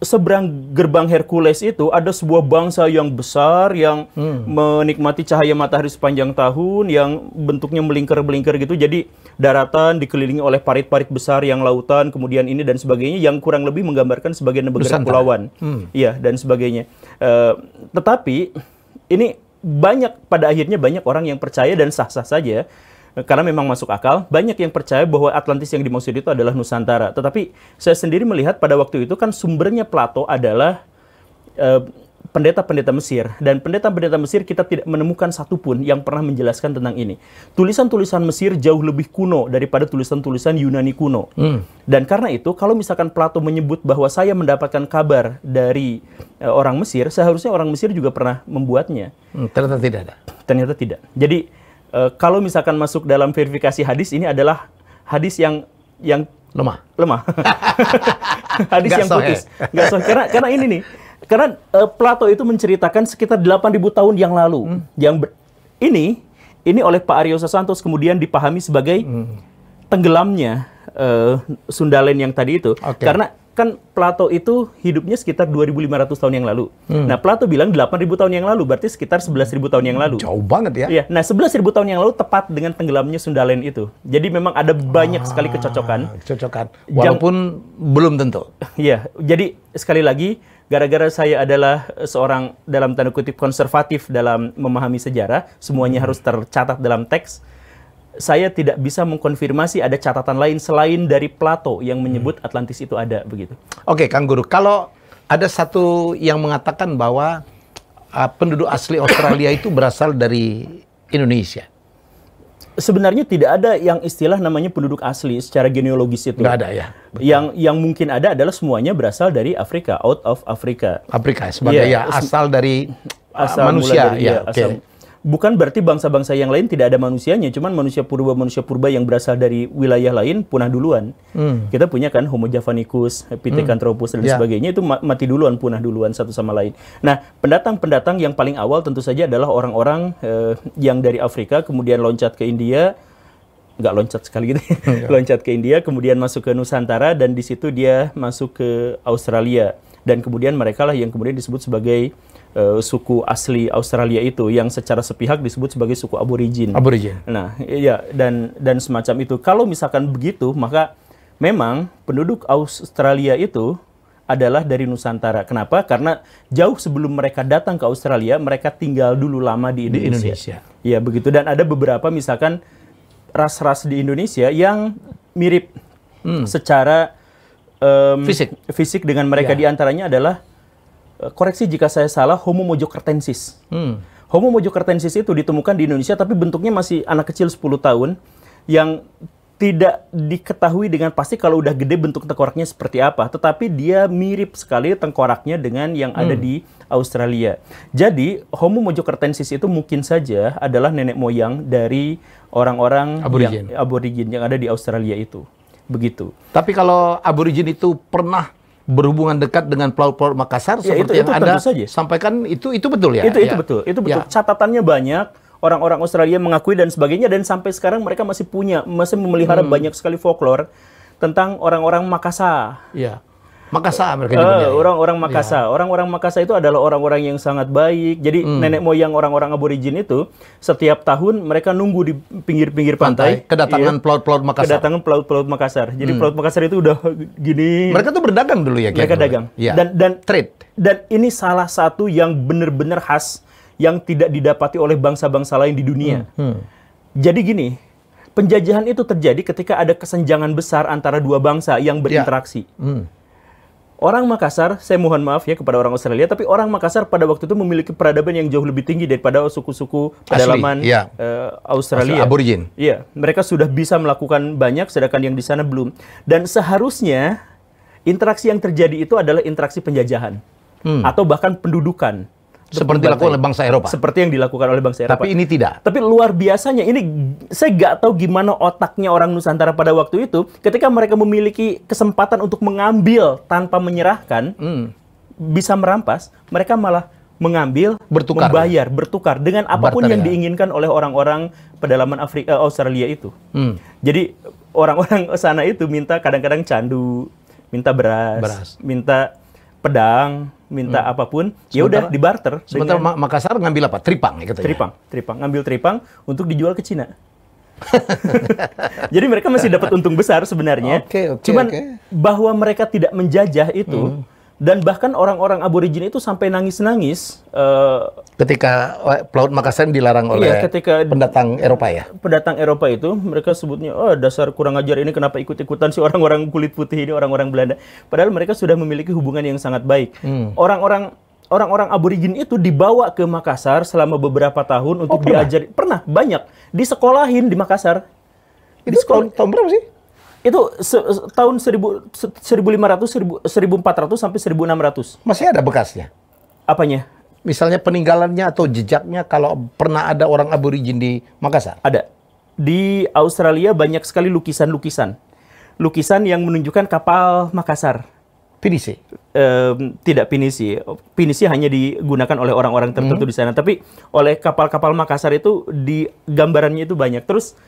seberang gerbang Hercules itu ada sebuah bangsa yang besar yang menikmati cahaya matahari sepanjang tahun, yang bentuknya melingkar-melingkar gitu. Jadi daratan dikelilingi oleh parit-parit besar yang lautan, kemudian ini dan sebagainya, yang kurang lebih menggambarkan sebagai negara kepulauan. Iya, dan sebagainya. Tetapi ini pada akhirnya banyak orang yang percaya dan sah-sah saja. Karena memang masuk akal, banyak yang percaya bahwa Atlantis yang dimaksud itu adalah Nusantara. Tetapi saya sendiri melihat pada waktu itu kan sumbernya Plato adalah pendeta-pendeta Mesir, dan pendeta-pendeta Mesir kita tidak menemukan satupun yang pernah menjelaskan tentang ini. Tulisan-tulisan Mesir jauh lebih kuno daripada tulisan-tulisan Yunani kuno. Dan karena itu, kalau misalkan Plato menyebut bahwa saya mendapatkan kabar dari orang Mesir, seharusnya orang Mesir juga pernah membuatnya. Ternyata tidak ada. Ternyata tidak. Jadi kalau misalkan masuk dalam verifikasi hadis, ini adalah hadis yang lemah. Hadis yang putus. Nggak sahih. Karena ini nih. Karena Plato itu menceritakan sekitar 8.000 tahun yang lalu. Ini oleh Pak Aryo Sasantos kemudian dipahami sebagai tenggelamnya Sundalen yang tadi itu. Karena kan Plato itu hidupnya sekitar 2.500 tahun yang lalu. Nah, Plato bilang 8.000 tahun yang lalu, berarti sekitar 11.000 tahun yang lalu. Jauh banget ya. Iya. Nah, 11.000 tahun yang lalu tepat dengan tenggelamnya Sundalen itu. Jadi memang ada banyak sekali kecocokan. Walaupun belum tentu. Iya. Jadi sekali lagi, gara-gara saya adalah seorang dalam tanda kutip konservatif dalam memahami sejarah, semuanya harus tercatat dalam teks. Saya tidak bisa mengkonfirmasi ada catatan lain selain dari Plato yang menyebut Atlantis itu ada, begitu. Oke, Kang Guru. Kalau ada satu yang mengatakan bahwa penduduk asli Australia itu berasal dari Indonesia. Sebenarnya tidak ada yang istilah namanya penduduk asli secara genealogis itu. Nggak ada ya. Yang mungkin ada adalah semuanya berasal dari Afrika, out of Africa. Afrika sebagai asal dari manusia. Bukan berarti bangsa-bangsa yang lain tidak ada manusianya, cuman manusia purba yang berasal dari wilayah lain punah duluan. Kita punya kan Homo javanicus, Pithecanthropus dan sebagainya, itu mati duluan, punah duluan satu sama lain. Nah, pendatang-pendatang yang paling awal tentu saja adalah orang-orang yang dari Afrika kemudian loncat ke India, nggak loncat sekali gitu, loncat ke India, kemudian masuk ke Nusantara, dan di situ dia masuk ke Australia. Dan kemudian mereka lah yang kemudian disebut sebagai suku asli Australia itu, yang secara sepihak disebut sebagai suku aborigin. Nah, iya, dan semacam itu. Kalau misalkan begitu, maka memang penduduk Australia itu adalah dari Nusantara. Kenapa? Karena jauh sebelum mereka datang ke Australia, mereka tinggal dulu lama di Indonesia. Iya, begitu. Dan ada beberapa misalkan ras-ras di Indonesia yang mirip secara fisik dengan mereka. Di antaranya adalah, koreksi jika saya salah, Homo mojokertensis. Homo mojokertensis itu ditemukan di Indonesia, tapi bentuknya masih anak kecil 10 tahun, yang tidak diketahui dengan pasti kalau udah gede bentuk tengkoraknya seperti apa. Tetapi dia mirip sekali tengkoraknya dengan yang ada di Australia. Jadi, Homo mojokertensis itu mungkin saja adalah nenek moyang dari orang-orang aborigin yang ada di Australia itu. Begitu. Tapi kalau aborigin itu pernah berhubungan dekat dengan pelaut-pelaut Makassar, seperti yang Anda sampaikan, itu betul ya? Itu betul. Catatannya banyak, orang-orang Australia mengakui dan sebagainya, dan sampai sekarang mereka masih memelihara banyak sekali folklore tentang orang-orang Makassar. Iya. Makassar mereka juga. Orang-orang Makassar. Orang-orang Makassar itu adalah orang-orang yang sangat baik. Jadi nenek moyang orang-orang aborigin itu setiap tahun mereka nunggu di pinggir-pinggir pantai. Kedatangan pelaut-pelaut Makassar. Kedatangan pelaut-pelaut Makassar. Jadi pelaut Makassar itu udah gini. Mereka tuh berdagang dulu ya? Mereka dagang. Ya. Dan trade. Dan ini salah satu yang benar-benar khas yang tidak didapati oleh bangsa-bangsa lain di dunia. Jadi gini, penjajahan itu terjadi ketika ada kesenjangan besar antara dua bangsa yang berinteraksi. Orang Makassar, saya mohon maaf ya kepada orang Australia, tapi orang Makassar pada waktu itu memiliki peradaban yang jauh lebih tinggi daripada suku-suku pedalaman Australia. Aborigin. Iya, mereka sudah bisa melakukan banyak, sedangkan yang di sana belum. Dan seharusnya interaksi yang terjadi itu adalah interaksi penjajahan atau bahkan pendudukan. Seperti dilakukan oleh bangsa Eropa. Seperti yang dilakukan oleh bangsa Eropa. Tapi ini tidak. Tapi luar biasanya, ini saya nggak tahu gimana otaknya orang Nusantara pada waktu itu, ketika mereka memiliki kesempatan untuk mengambil tanpa menyerahkan, bisa merampas, mereka malah mengambil, membayar, bertukar dengan apapun yang diinginkan oleh orang-orang pedalaman Australia itu. Jadi orang-orang sana itu minta kadang-kadang candu, minta beras. Minta pedang, minta apapun, ya udah dibarter. Sementara Makassar ngambil apa? Tripang ya katanya. Tripang, ngambil tripang untuk dijual ke Cina. Jadi mereka masih dapat untung besar sebenarnya. Cuman bahwa mereka tidak menjajah itu, dan bahkan orang-orang aborigin itu sampai nangis-nangis ketika pelaut Makassar dilarang oleh pendatang Eropa ya. Pendatang Eropa itu mereka sebutnya, oh dasar kurang ajar ini, kenapa ikut-ikutan si orang-orang kulit putih ini, orang-orang Belanda. Padahal mereka sudah memiliki hubungan yang sangat baik. Orang-orang orang-orang aborigin itu dibawa ke Makassar selama beberapa tahun untuk diajari. Pernah, banyak. Disekolahin di Makassar. Itu tahun berapa sih? Itu tahun 1500, 1400 sampai 1600. Masih ada bekasnya? Apanya? Misalnya peninggalannya atau jejaknya kalau pernah ada orang aborigin di Makassar? Ada. Di Australia banyak sekali lukisan-lukisan. Lukisan yang menunjukkan kapal Makassar. Pinisi? Tidak Pinisi. Pinisi hanya digunakan oleh orang-orang tertentu di sana. Tapi oleh kapal-kapal Makassar itu, di gambarannya itu banyak. Terus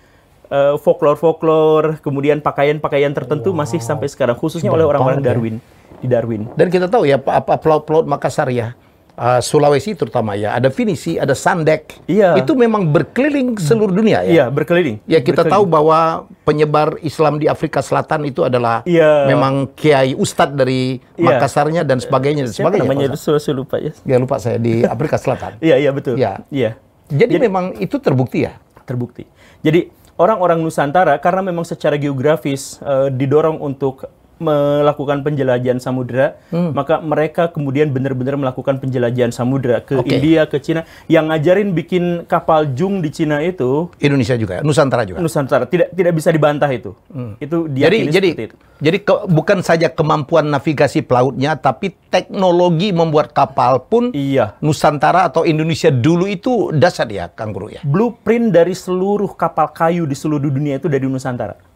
folklore, kemudian pakaian-pakaian tertentu masih sampai sekarang, khususnya oleh orang-orang Darwin. Di Darwin. Dan kita tahu ya, pelaut-pelaut Makassar ya, Sulawesi terutama ya, ada Pinisi, ada Sandek. Iya. Itu memang berkeliling seluruh dunia ya? Iya, berkeliling. Ya, kita tahu bahwa penyebar Islam di Afrika Selatan itu adalah memang kiai ustadz dari Makassarnya dan sebagainya. Siapa namanya itu? Saya lupa ya. Ya, lupa saya, di Afrika Selatan. Iya, betul. Ya. Iya. Jadi memang itu terbukti ya? Terbukti. Jadi orang-orang Nusantara karena memang secara geografis didorong untuk melakukan penjelajahan samudera, maka mereka kemudian benar-benar melakukan penjelajahan samudera ke India, ke Cina. Yang ngajarin bikin kapal jung di Cina itu Indonesia juga, Nusantara juga. Nusantara, tidak bisa dibantah itu. Itu diyakini seperti itu. Jadi bukan saja kemampuan navigasi pelautnya, tapi teknologi membuat kapal pun Nusantara atau Indonesia dulu itu dasar ya, Kang Guru ya. Blueprint dari seluruh kapal kayu di seluruh dunia itu dari Nusantara.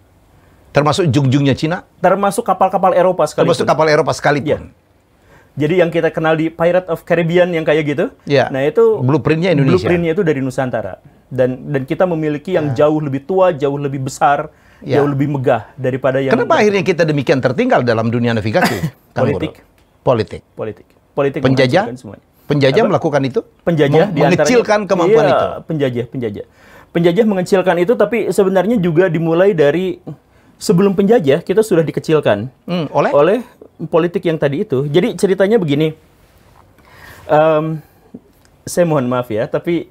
Termasuk jung-jungnya Cina? Termasuk kapal-kapal Eropa sekalipun. Termasuk kapal Eropa sekalipun. Ya. Jadi yang kita kenal di Pirate of Caribbean yang kayak gitu, nah itu blueprintnya Indonesia. Blueprintnya itu dari Nusantara. Dan kita memiliki yang jauh lebih tua, jauh lebih besar, jauh lebih megah daripada yang... Kenapa akhirnya kita demikian tertinggal dalam dunia navigasi? Politik. Penjajah? Penjajah melakukan itu? Penjajah mengecilkan kemampuan itu? Penjajah mengecilkan itu, tapi sebenarnya juga dimulai dari... Sebelum penjajah, kita sudah dikecilkan oleh politik yang tadi itu. Jadi ceritanya begini, saya mohon maaf ya, tapi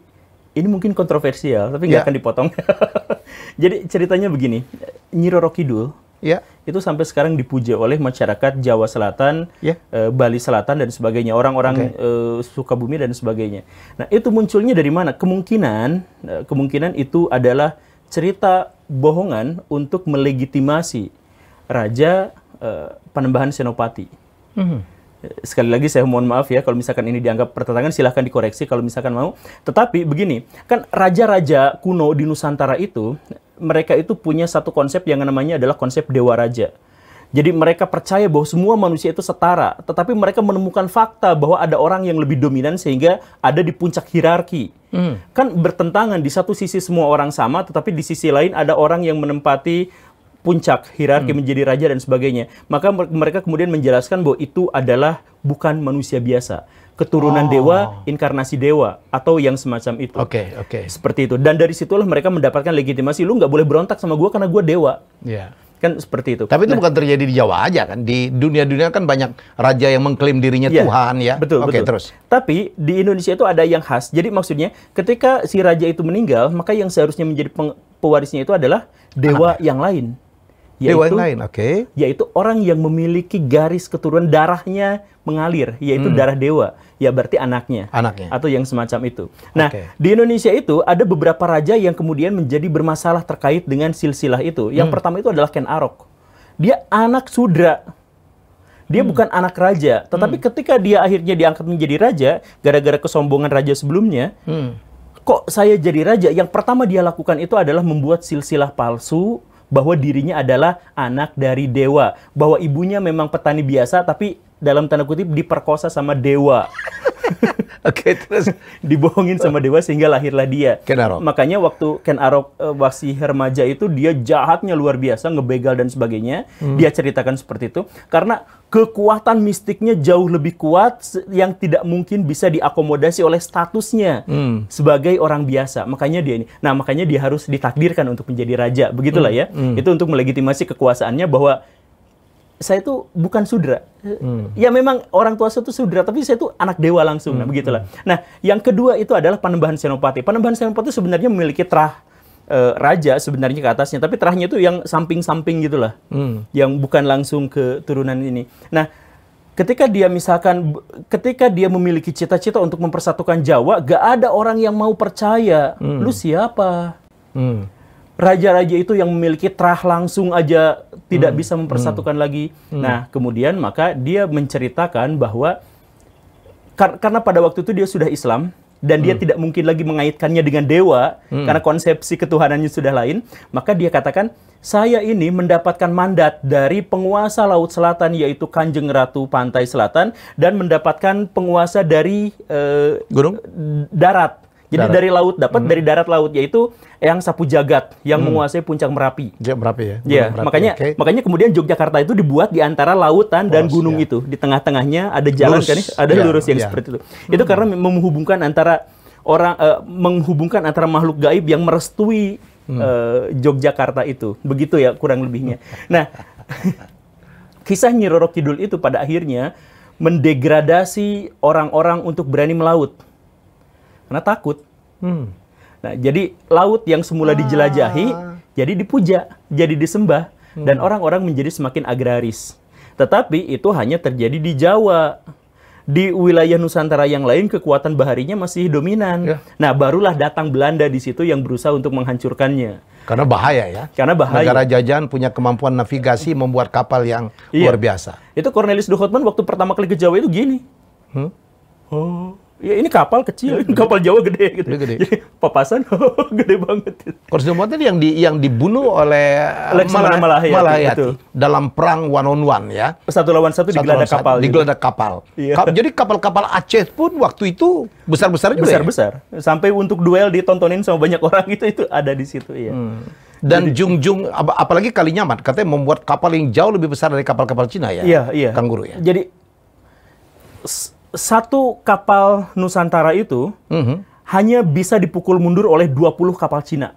ini mungkin kontroversial, tapi nggak akan dipotong. Jadi ceritanya begini, Nyi Roro Kidul itu sampai sekarang dipuja oleh masyarakat Jawa Selatan, Bali Selatan dan sebagainya, orang-orang Sukabumi dan sebagainya. Nah itu munculnya dari mana? Kemungkinan itu adalah cerita bohongan untuk melegitimasi Raja Panembahan Senopati. Sekali lagi saya mohon maaf ya kalau misalkan ini dianggap pertentangan, silahkan dikoreksi kalau misalkan mau. Tetapi begini, kan raja-raja kuno di Nusantara itu, mereka itu punya satu konsep yang namanya adalah konsep Dewa Raja. Jadi mereka percaya bahwa semua manusia itu setara, tetapi mereka menemukan fakta bahwa ada orang yang lebih dominan sehingga ada di puncak hierarki. Kan bertentangan, di satu sisi semua orang sama, tetapi di sisi lain ada orang yang menempati puncak hierarki menjadi raja dan sebagainya. Maka mereka kemudian menjelaskan bahwa itu adalah bukan manusia biasa. Keturunan dewa, inkarnasi dewa, atau yang semacam itu. Seperti itu. Dan dari situlah mereka mendapatkan legitimasi, lu nggak boleh berontak sama gue karena gue dewa. Kan seperti itu. Tapi itu bukan terjadi di Jawa aja kan. Di dunia-dunia kan banyak raja yang mengklaim dirinya Tuhan ya. Betul. Terus. Tapi di Indonesia itu ada yang khas. Jadi maksudnya ketika si raja itu meninggal, maka yang seharusnya menjadi pewarisnya itu adalah dewa yang lain. Dewa yang lain, yaitu orang yang memiliki garis keturunan darahnya mengalir, yaitu darah dewa. Ya berarti anaknya. Atau yang semacam itu. Nah, di Indonesia itu ada beberapa raja yang kemudian menjadi bermasalah terkait dengan silsilah itu. Yang pertama itu adalah Ken Arok. Dia anak sudra. Dia bukan anak raja. Tetapi ketika dia akhirnya diangkat menjadi raja, gara-gara kesombongan raja sebelumnya, kok saya jadi raja? Yang pertama dia lakukan itu adalah membuat silsilah palsu, bahwa dirinya adalah anak dari dewa. Bahwa ibunya memang petani biasa, tapi dalam tanda kutip diperkosa sama dewa. Terus dibohongin sama dewa sehingga lahirlah dia. Ken Arok. Makanya waktu Ken Arok masih remaja itu dia jahatnya luar biasa, ngebegal dan sebagainya. Dia ceritakan seperti itu karena kekuatan mistiknya jauh lebih kuat yang tidak mungkin bisa diakomodasi oleh statusnya sebagai orang biasa. Makanya dia ini. Nah, makanya dia harus ditakdirkan untuk menjadi raja. Begitulah ya. Itu untuk melegitimasi kekuasaannya bahwa saya itu bukan sudra. Ya memang orang tua saya itu sudra, tapi saya itu anak dewa langsung. Nah, begitulah. Nah, yang kedua itu adalah Panembahan Senopati. Panembahan Senopati sebenarnya memiliki terah raja sebenarnya ke atasnya, tapi terahnya itu yang samping-samping gitulah. Yang bukan langsung ke turunan ini. Nah, ketika dia misalkan, ketika dia memiliki cita-cita untuk mempersatukan Jawa, gak ada orang yang mau percaya. Lu siapa? Raja-raja itu yang memiliki trah langsung aja tidak bisa mempersatukan lagi. Nah, kemudian maka dia menceritakan bahwa karena pada waktu itu dia sudah Islam, dan dia tidak mungkin lagi mengaitkannya dengan dewa, karena konsepsi ketuhanannya sudah lain, maka dia katakan, saya ini mendapatkan mandat dari penguasa Laut Selatan, yaitu Kanjeng Ratu Pantai Selatan, dan mendapatkan penguasa dari gunung darat. Jadi dari laut, dapat dari darat laut, yaitu Eyang Sapu Jagat, yang menguasai puncak Merapi. Merapi ya? Ya, makanya kemudian Yogyakarta itu dibuat di antara lautan dan gunung itu. Di tengah-tengahnya ada jalan, kan, ada lurus yang seperti itu. Itu karena menghubungkan antara menghubungkan antara makhluk gaib yang merestui Yogyakarta itu. Begitu ya kurang lebihnya. Nah, kisah Nyi Roro Kidul itu pada akhirnya mendegradasi orang-orang untuk berani melaut. Karena takut. Nah, jadi laut yang semula dijelajahi, jadi dipuja, jadi disembah. Dan orang-orang menjadi semakin agraris. Tetapi itu hanya terjadi di Jawa. Di wilayah Nusantara yang lain, kekuatan baharinya masih dominan. Nah, barulah datang Belanda di situ yang berusaha untuk menghancurkannya. Karena bahaya ya. Karena bahaya. Negara jajahan punya kemampuan navigasi, membuat kapal yang luar biasa. Itu Cornelis de Houtman waktu pertama kali ke Jawa itu gini. Ya ini kapal kecil, kapal Jawa gede gitu. Jadi papasan gede banget. Cornelis de Houtman yang dibunuh oleh Malayati dalam perang one on one ya. 1 lawan 1 digeledah kapal. Digeledah kapal. Jadi kapal-kapal Aceh pun waktu itu besar-besar juga. Besar-besar. Sampai untuk duel ditontonin sama banyak orang itu ada di situ ya. Dan Jungjung, apalagi Kalinyamat katanya membuat kapal yang jauh lebih besar dari kapal-kapal Cina ya. Iya. Kang Guru ya. Jadi satu kapal Nusantara itu hanya bisa dipukul mundur oleh 20 kapal Cina.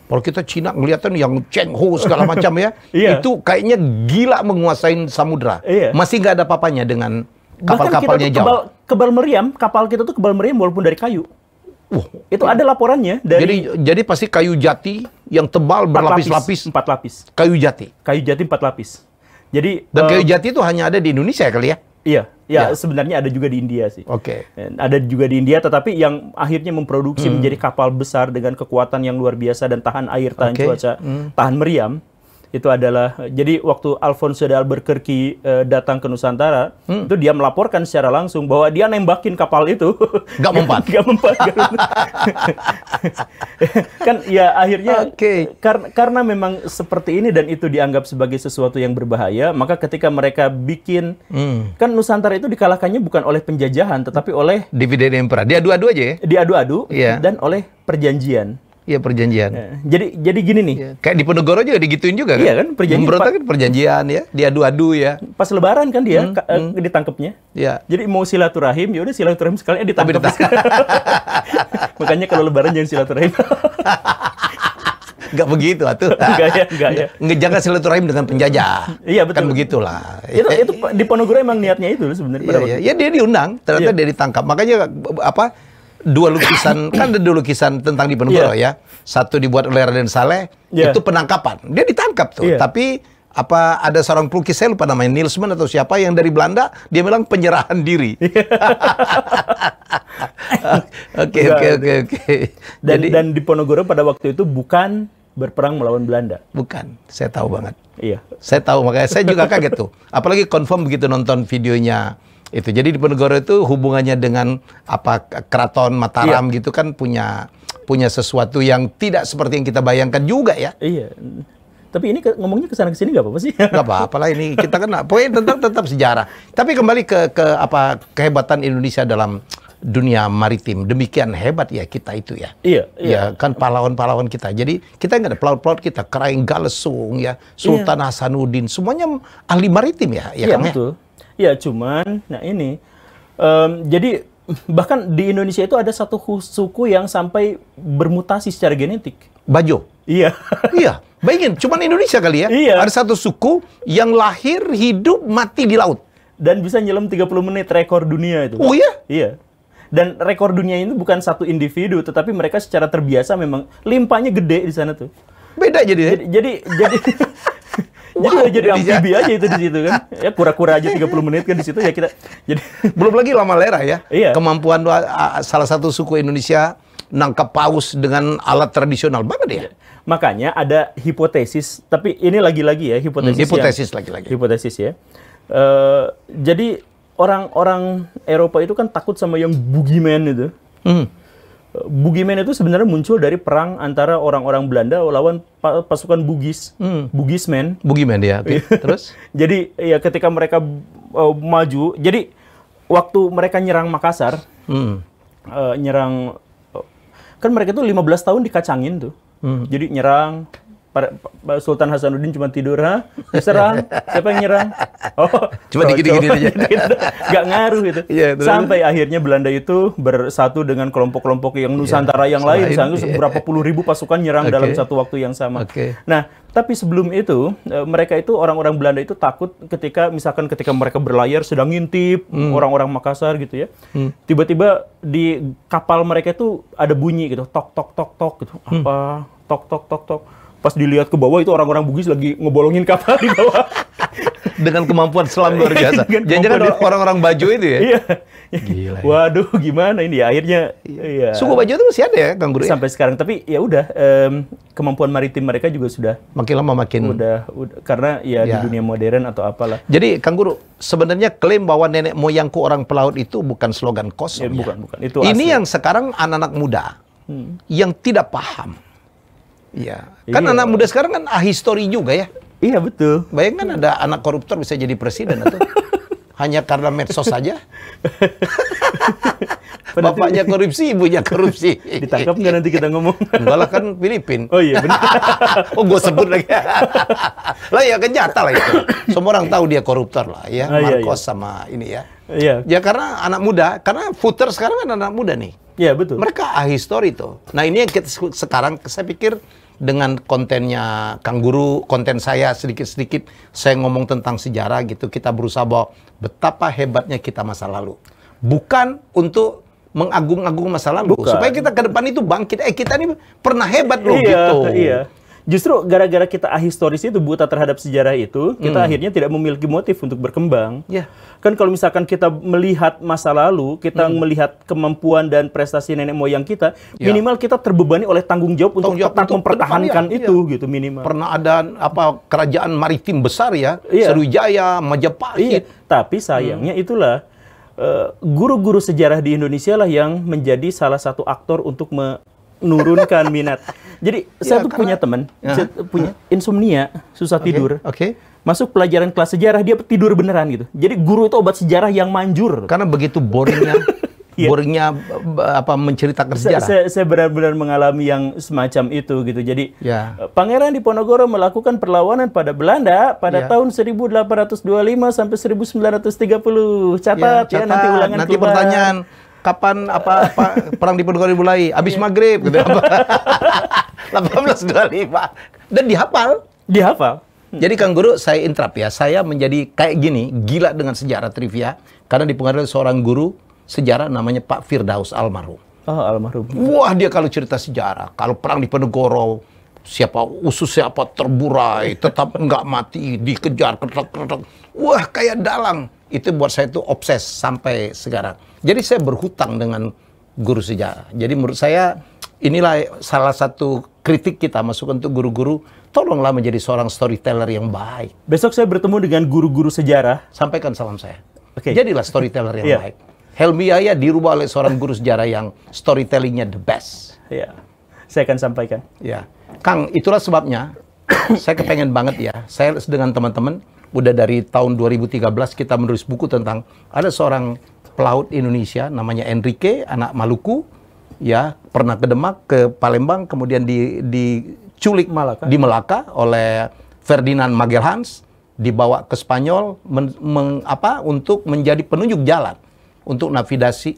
Kalau kita Cina ngeliatnya yang Cheng Ho segala macam ya, itu kayaknya gila menguasai samudra. Masih nggak ada papanya dengan kapal-kapalnya Jawa. Kebal meriam, kapal kita tuh kebal meriam walaupun dari kayu. Itu ada laporannya dari. Jadi pasti kayu jati yang tebal berlapis-lapis. 4 lapis. Kayu jati. Kayu jati 4 lapis. Jadi. Dan kayu jati itu hanya ada di Indonesia kali ya? Iya, sebenarnya ada juga di India sih. Ada juga di India, tetapi yang akhirnya memproduksi menjadi kapal besar dengan kekuatan yang luar biasa dan tahan air, tahan cuaca, tahan meriam. Itu adalah, jadi waktu Alfonso de Albuquerque datang ke Nusantara, itu dia melaporkan secara langsung bahwa dia nembakin kapal itu. Nggak mempan. Kan ya akhirnya, karena memang seperti ini dan itu dianggap sebagai sesuatu yang berbahaya, maka ketika mereka bikin, kan Nusantara itu dikalahkannya bukan oleh penjajahan, tetapi oleh Dividend Emperor. Diadu-adu aja ya? Diadu-adu, dan oleh perjanjian. Iya, perjanjian. Jadi gini nih. Kayak di Ponorogo juga digituin juga kan? Iya kan, perjanjian. Memberontak kan perjanjian ya, diadu-adu ya. Pas Lebaran kan dia ditangkapnya. Iya. Jadi mau silaturahim, ya udah silaturahim sekalian ditangkap. Makanya kalau Lebaran jangan silaturahim. Nggak begitu atuh. Enggak ya. Jangan silaturahim dengan penjajah. Iya, betul. Kan begitulah. Itu di Ponorogo emang niatnya itu sebenarnya. Iya, dia diundang, ternyata dia ditangkap. Makanya dua lukisan, kan ada 2 lukisan tentang Diponegoro ya. Satu dibuat oleh Raden Saleh, itu penangkapan. Dia ditangkap tuh. Tapi ada seorang pelukis, saya lupa namanya, Nilsman atau siapa, yang dari Belanda, dia bilang penyerahan diri. Oke. Dan Diponegoro pada waktu itu bukan berperang melawan Belanda. Bukan, saya tahu banget. Iya. Saya tahu, makanya saya juga kaget tuh. Apalagi confirm begitu nonton videonya. Itu jadi Diponegoro itu hubungannya dengan keraton Mataram gitu kan punya sesuatu yang tidak seperti yang kita bayangkan juga ya. Iya. Tapi ini ngomongnya kesana kesini nggak apa-apa sih? Nggak apa-apa lah ini kita kan pokoknya tetap sejarah. Tapi kembali ke kehebatan Indonesia dalam dunia maritim. Demikian hebat ya kita itu ya. Iya. Kan pahlawan-pahlawan kita. Jadi kita nggak ada pelaut-pelaut kita, Karaeng Galesung ya, Sultan Hasanuddin, semuanya ahli maritim ya. Iya, betul. Ya, cuman, nah ini, jadi bahkan di Indonesia itu ada satu suku yang sampai bermutasi secara genetik. Bajo? Iya. Iya, bayangin, cuman Indonesia kali ya? Iya. Ada satu suku yang lahir, hidup, mati di laut. Dan bisa nyelam 30 menit, rekor dunia itu. Oh iya? Iya. Dan rekor dunia ini bukan satu individu, tetapi mereka secara terbiasa memang limpahnya gede di sana tuh. Beda jadi ya? Jadi jadi amfibi aja itu di situ kan. Ya kura-kura aja 30 menit kan di situ ya kita. Jadi belum lagi lama lera ya. Iya. Kemampuan salah satu suku Indonesia nangkap paus dengan alat tradisional banget ya. Makanya ada hipotesis, tapi ini lagi-lagi ya hipotesis lagi-lagi. Hipotesis ya. Jadi orang-orang Eropa itu kan takut sama yang boogeyman itu. Boogeyman itu sebenarnya muncul dari perang antara orang-orang Belanda lawan pasukan Bugis, Bugismen. Boogeyman ya, oke. Terus? Jadi ya ketika mereka maju, jadi waktu mereka nyerang Makassar, kan mereka tuh 15 tahun dikacangin tuh. Jadi nyerang, Sultan Hasanuddin cuma tidur, serang, siapa yang nyerang? Oh, cuma dikit-dikit aja. Gak ngaruh gitu. Sampai akhirnya Belanda itu bersatu dengan kelompok-kelompok yang Nusantara yang lain, berapa puluh ribu pasukan nyerang dalam satu waktu yang sama. Nah, tapi sebelum itu, mereka itu orang-orang Belanda itu takut ketika mereka berlayar sedang ngintip orang-orang Makassar gitu ya. Tiba-tiba di kapal mereka itu ada bunyi gitu, tok tok tok tok gitu. Apa? Tok tok tok tok. Pas dilihat ke bawah itu orang-orang Bugis lagi ngebolongin kapal di bawah. Dengan kemampuan selam luar biasa. Jangan-jangan orang-orang Bajo itu ya? Iya. Gila. Waduh, gimana ini ya akhirnya. Iya. Suku Bajo itu masih ada ya, Kang Guru? Sampai sekarang, tapi ya udah kemampuan maritim mereka juga sudah makin lama makin udah karena ya di dunia modern atau apalah. Jadi Kang Guru, sebenarnya klaim bahwa nenek moyangku orang pelaut itu bukan slogan kosong. Bukan. Itu ini asli. yang sekarang anak-anak muda yang tidak paham. Iya. Kan anak muda sekarang kan ahistori juga ya. Iya, betul. Bayangkan ada anak koruptor bisa jadi presiden atau hanya karena medsos saja. Bapaknya korupsi, ibunya korupsi. Ditangkap nggak nanti kita ngomong? Enggak lah, kan Filipin. Oh iya, benar. Oh, gue sebut lagi. Lah ya kan nyata lah itu. Semua orang tahu dia koruptor lah ya. Marcos sama ini ya. Iya. Ya karena anak muda, karena voter sekarang kan anak muda nih. Iya, betul. Mereka ahistori tuh. Nah, ini yang kita sekarang saya pikir dengan kontennya Kang Guru, konten saya sedikit-sedikit saya ngomong tentang sejarah gitu, kita berusaha bahwa betapa hebatnya kita masa lalu. Bukan untuk mengagung-agung masa lalu, supaya kita ke depan itu bangkit. Kita ini pernah hebat loh gitu. Iya. Justru gara-gara kita ahistoris itu, buta terhadap sejarah itu, kita akhirnya tidak memiliki motif untuk berkembang. Kan kalau misalkan kita melihat masa lalu, kita melihat kemampuan dan prestasi nenek moyang kita, minimal kita terbebani oleh tanggung jawab untuk tetap mempertahankan itu gitu minimal. Pernah ada kerajaan maritim besar ya, Sriwijaya, Majapahit. Tapi sayangnya itulah guru-guru sejarah di Indonesia lah yang menjadi salah satu aktor untuk menurunkan minat. Jadi saya tuh punya teman, punya insomnia, susah tidur. Masuk pelajaran kelas sejarah dia tidur beneran gitu. Jadi guru itu obat sejarah yang manjur. Karena begitu boringnya, menceritakan sejarah. Saya benar-benar mengalami yang semacam itu gitu. Jadi Pangeran Diponegoro melakukan perlawanan pada Belanda pada tahun 1825 sampai 1930. Catat ya nanti ulangan nanti keluar. Pertanyaan kapan perang Diponegoro dimulai? Habis maghrib gitu. 1825 dan dihafal. Jadi Kang Guru, saya interrupt ya. Saya menjadi kayak gini, gila dengan sejarah trivia karena dipengaruhi oleh seorang guru sejarah namanya Pak Firdaus almarhum. Oh, almarhum. Wah, dia kalau cerita sejarah, kalau perang Diponegoro, usus siapa terburai, tetap nggak mati, dikejar, ketek-ketek. Wah, kayak dalang. Itu buat saya itu obses sampai sekarang. Jadi saya berhutang dengan guru sejarah. Jadi menurut saya inilah salah satu kritik kita masukan untuk guru-guru, tolonglah menjadi seorang storyteller yang baik. Besok saya bertemu dengan guru-guru sejarah. Sampaikan salam saya. Jadilah storyteller yang baik. Helmi Yahya dirubah oleh seorang guru sejarah yang storytellingnya the best. Saya akan sampaikan. Kang, itulah sebabnya saya kepengen banget ya. Saya dengan teman-teman udah dari tahun 2013 kita menulis buku tentang ada seorang pelaut Indonesia namanya Enrique, anak Maluku, pernah ke Demak, ke Palembang, kemudian diculik di Melaka oleh Ferdinand Magelhaens, dibawa ke Spanyol untuk menjadi penunjuk jalan untuk navigasi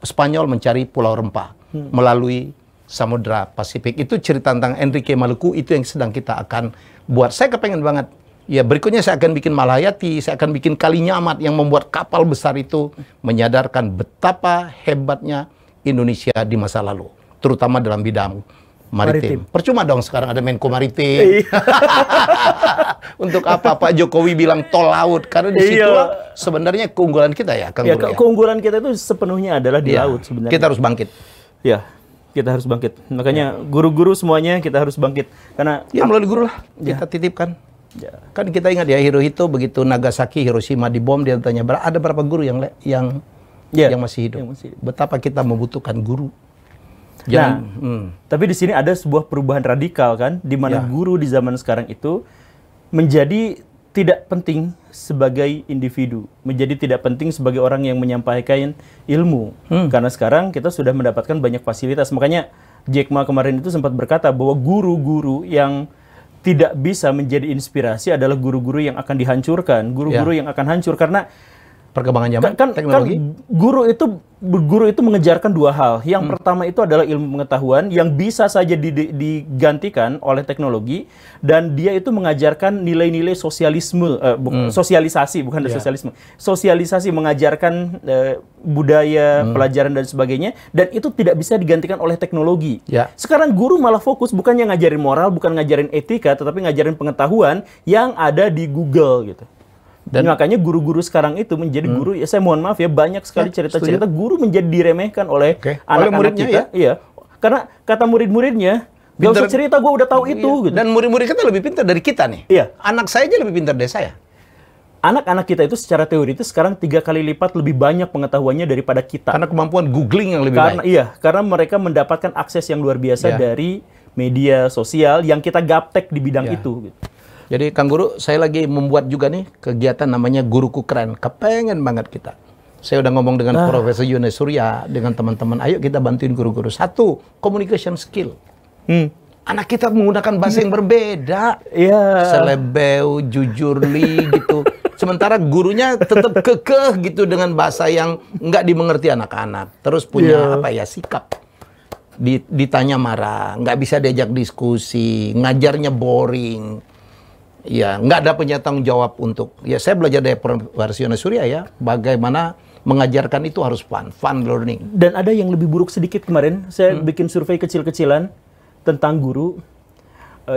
Spanyol mencari Pulau Rempah melalui Samudra Pasifik. Itu cerita tentang Enrique Maluku, itu yang sedang kita akan buat. Saya kepengen banget. Ya, berikutnya saya akan bikin Malayati, saya akan bikin Kalinyamat yang membuat kapal besar itu menyadarkan betapa hebatnya Indonesia di masa lalu, terutama dalam bidang Maritim. Percuma dong sekarang ada Menko Maritim. Untuk apa Pak Jokowi bilang tol laut? Karena di situlah sebenarnya keunggulan kita ya, Kang Guru. Keunggulan kita itu sepenuhnya adalah di laut sebenarnya. Kita harus bangkit. Ya, kita harus bangkit. Makanya guru-guru semuanya kita harus bangkit. Karena melalui guru lah kita titipkan. Kan kita ingat ya Hirohito begitu Nagasaki, Hiroshima dibom, dia tanya ada berapa guru yang masih hidup. Betapa kita membutuhkan guru. Tapi di sini ada sebuah perubahan radikal kan, di mana guru di zaman sekarang itu menjadi tidak penting sebagai individu, menjadi tidak penting sebagai orang yang menyampaikan ilmu. Karena sekarang kita sudah mendapatkan banyak fasilitas. Makanya Jack Ma kemarin itu sempat berkata bahwa guru-guru yang tidak bisa menjadi inspirasi adalah guru-guru yang akan dihancurkan, guru-guru yang akan hancur karena perkembangan zaman, teknologi. Guru itu mengejarkan dua hal. Yang pertama itu adalah ilmu pengetahuan yang bisa saja digantikan oleh teknologi, dan dia itu mengajarkan nilai-nilai sosialisme, sosialisasi, bukan sosialisme. Sosialisasi, mengajarkan budaya, pelajaran dan sebagainya, dan itu tidak bisa digantikan oleh teknologi. Sekarang guru malah fokus bukannya ngajarin moral, bukan ngajarin etika, tetapi ngajarin pengetahuan yang ada di Google gitu. Dan makanya guru-guru sekarang itu menjadi guru, ya saya mohon maaf ya, banyak sekali cerita-cerita guru menjadi diremehkan oleh anak-anak kita. Iya. Karena kata murid-muridnya, gak usah cerita, gue udah tahu itu. Gitu. Dan murid-murid kita lebih pintar dari kita nih. Iya. Anak saya aja lebih pintar dari saya. Anak-anak kita itu secara teoritis sekarang 3 kali lipat lebih banyak pengetahuannya daripada kita. Karena kemampuan googling yang lebih baik. Iya, karena mereka mendapatkan akses yang luar biasa dari media sosial yang kita gaptek di bidang itu. Gitu. Jadi Kang Guru, saya lagi membuat juga nih kegiatan namanya Guruku Keren. Kepengen banget kita. Saya udah ngomong dengan Profesor Yunus Surya, dengan teman-teman, ayo kita bantuin guru-guru. 1, communication skill. Anak kita menggunakan bahasa yang berbeda. Selebeu, jujurli gitu. Sementara gurunya tetap kekeh gitu dengan bahasa yang nggak dimengerti anak-anak. Terus punya sikap. Ditanya marah, nggak bisa diajak diskusi, ngajarnya boring. Ya, nggak ada penyatang jawab untuk. Ya, saya belajar dari Profesor Yunus Surya ya, bagaimana mengajarkan itu harus fun learning. Dan ada yang lebih buruk sedikit kemarin, saya bikin survei kecil-kecilan tentang guru.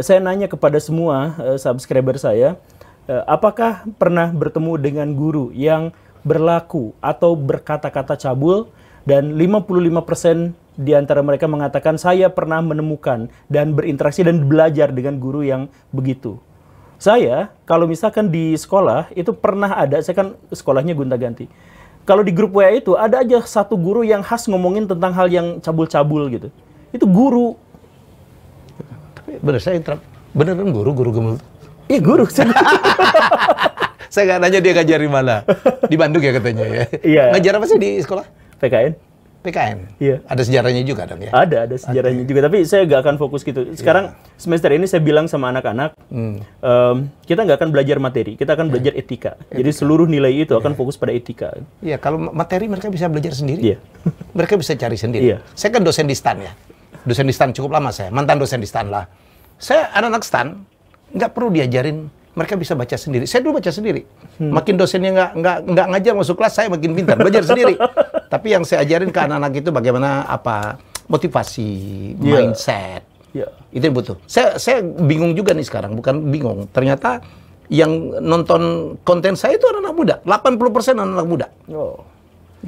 Saya nanya kepada semua subscriber saya, apakah pernah bertemu dengan guru yang berlaku atau berkata-kata cabul, dan 55% di antara mereka mengatakan saya pernah menemukan dan berinteraksi dan belajar dengan guru yang begitu. Saya, kalau misalkan di sekolah, itu pernah ada, saya kan sekolahnya gonta-ganti. Kalau di grup WA itu, ada aja satu guru yang khas ngomongin tentang hal yang cabul-cabul gitu. Itu guru. Tapi beneran guru gemul? Iya, guru. Saya nggak nanya dia ngajar di mana. Di Bandung ya katanya ya. Iya. Ngajar apa sih di sekolah? PKN. Iya. Ada sejarahnya juga dong ya? Ada sejarahnya juga. Tapi saya nggak akan fokus gitu. Sekarang semester ini saya bilang sama anak-anak, kita nggak akan belajar materi, kita akan belajar etika. Jadi seluruh nilai itu akan fokus pada etika. Iya, kalau materi mereka bisa belajar sendiri. Mereka bisa cari sendiri. Saya kan dosen di STAN ya. Dosen di STAN cukup lama saya. Mantan dosen di STAN lah. Saya anak-anak STAN nggak perlu diajarin. Mereka bisa baca sendiri. Saya dulu baca sendiri. Makin dosennya nggak ngajar masuk kelas, saya makin pintar belajar sendiri. Tapi yang saya ajarin ke anak-anak itu bagaimana motivasi, mindset. Itu yang butuh. Saya bingung juga nih sekarang, bukan bingung. Ternyata yang nonton konten saya itu anak-anak muda. 80% anak-anak muda.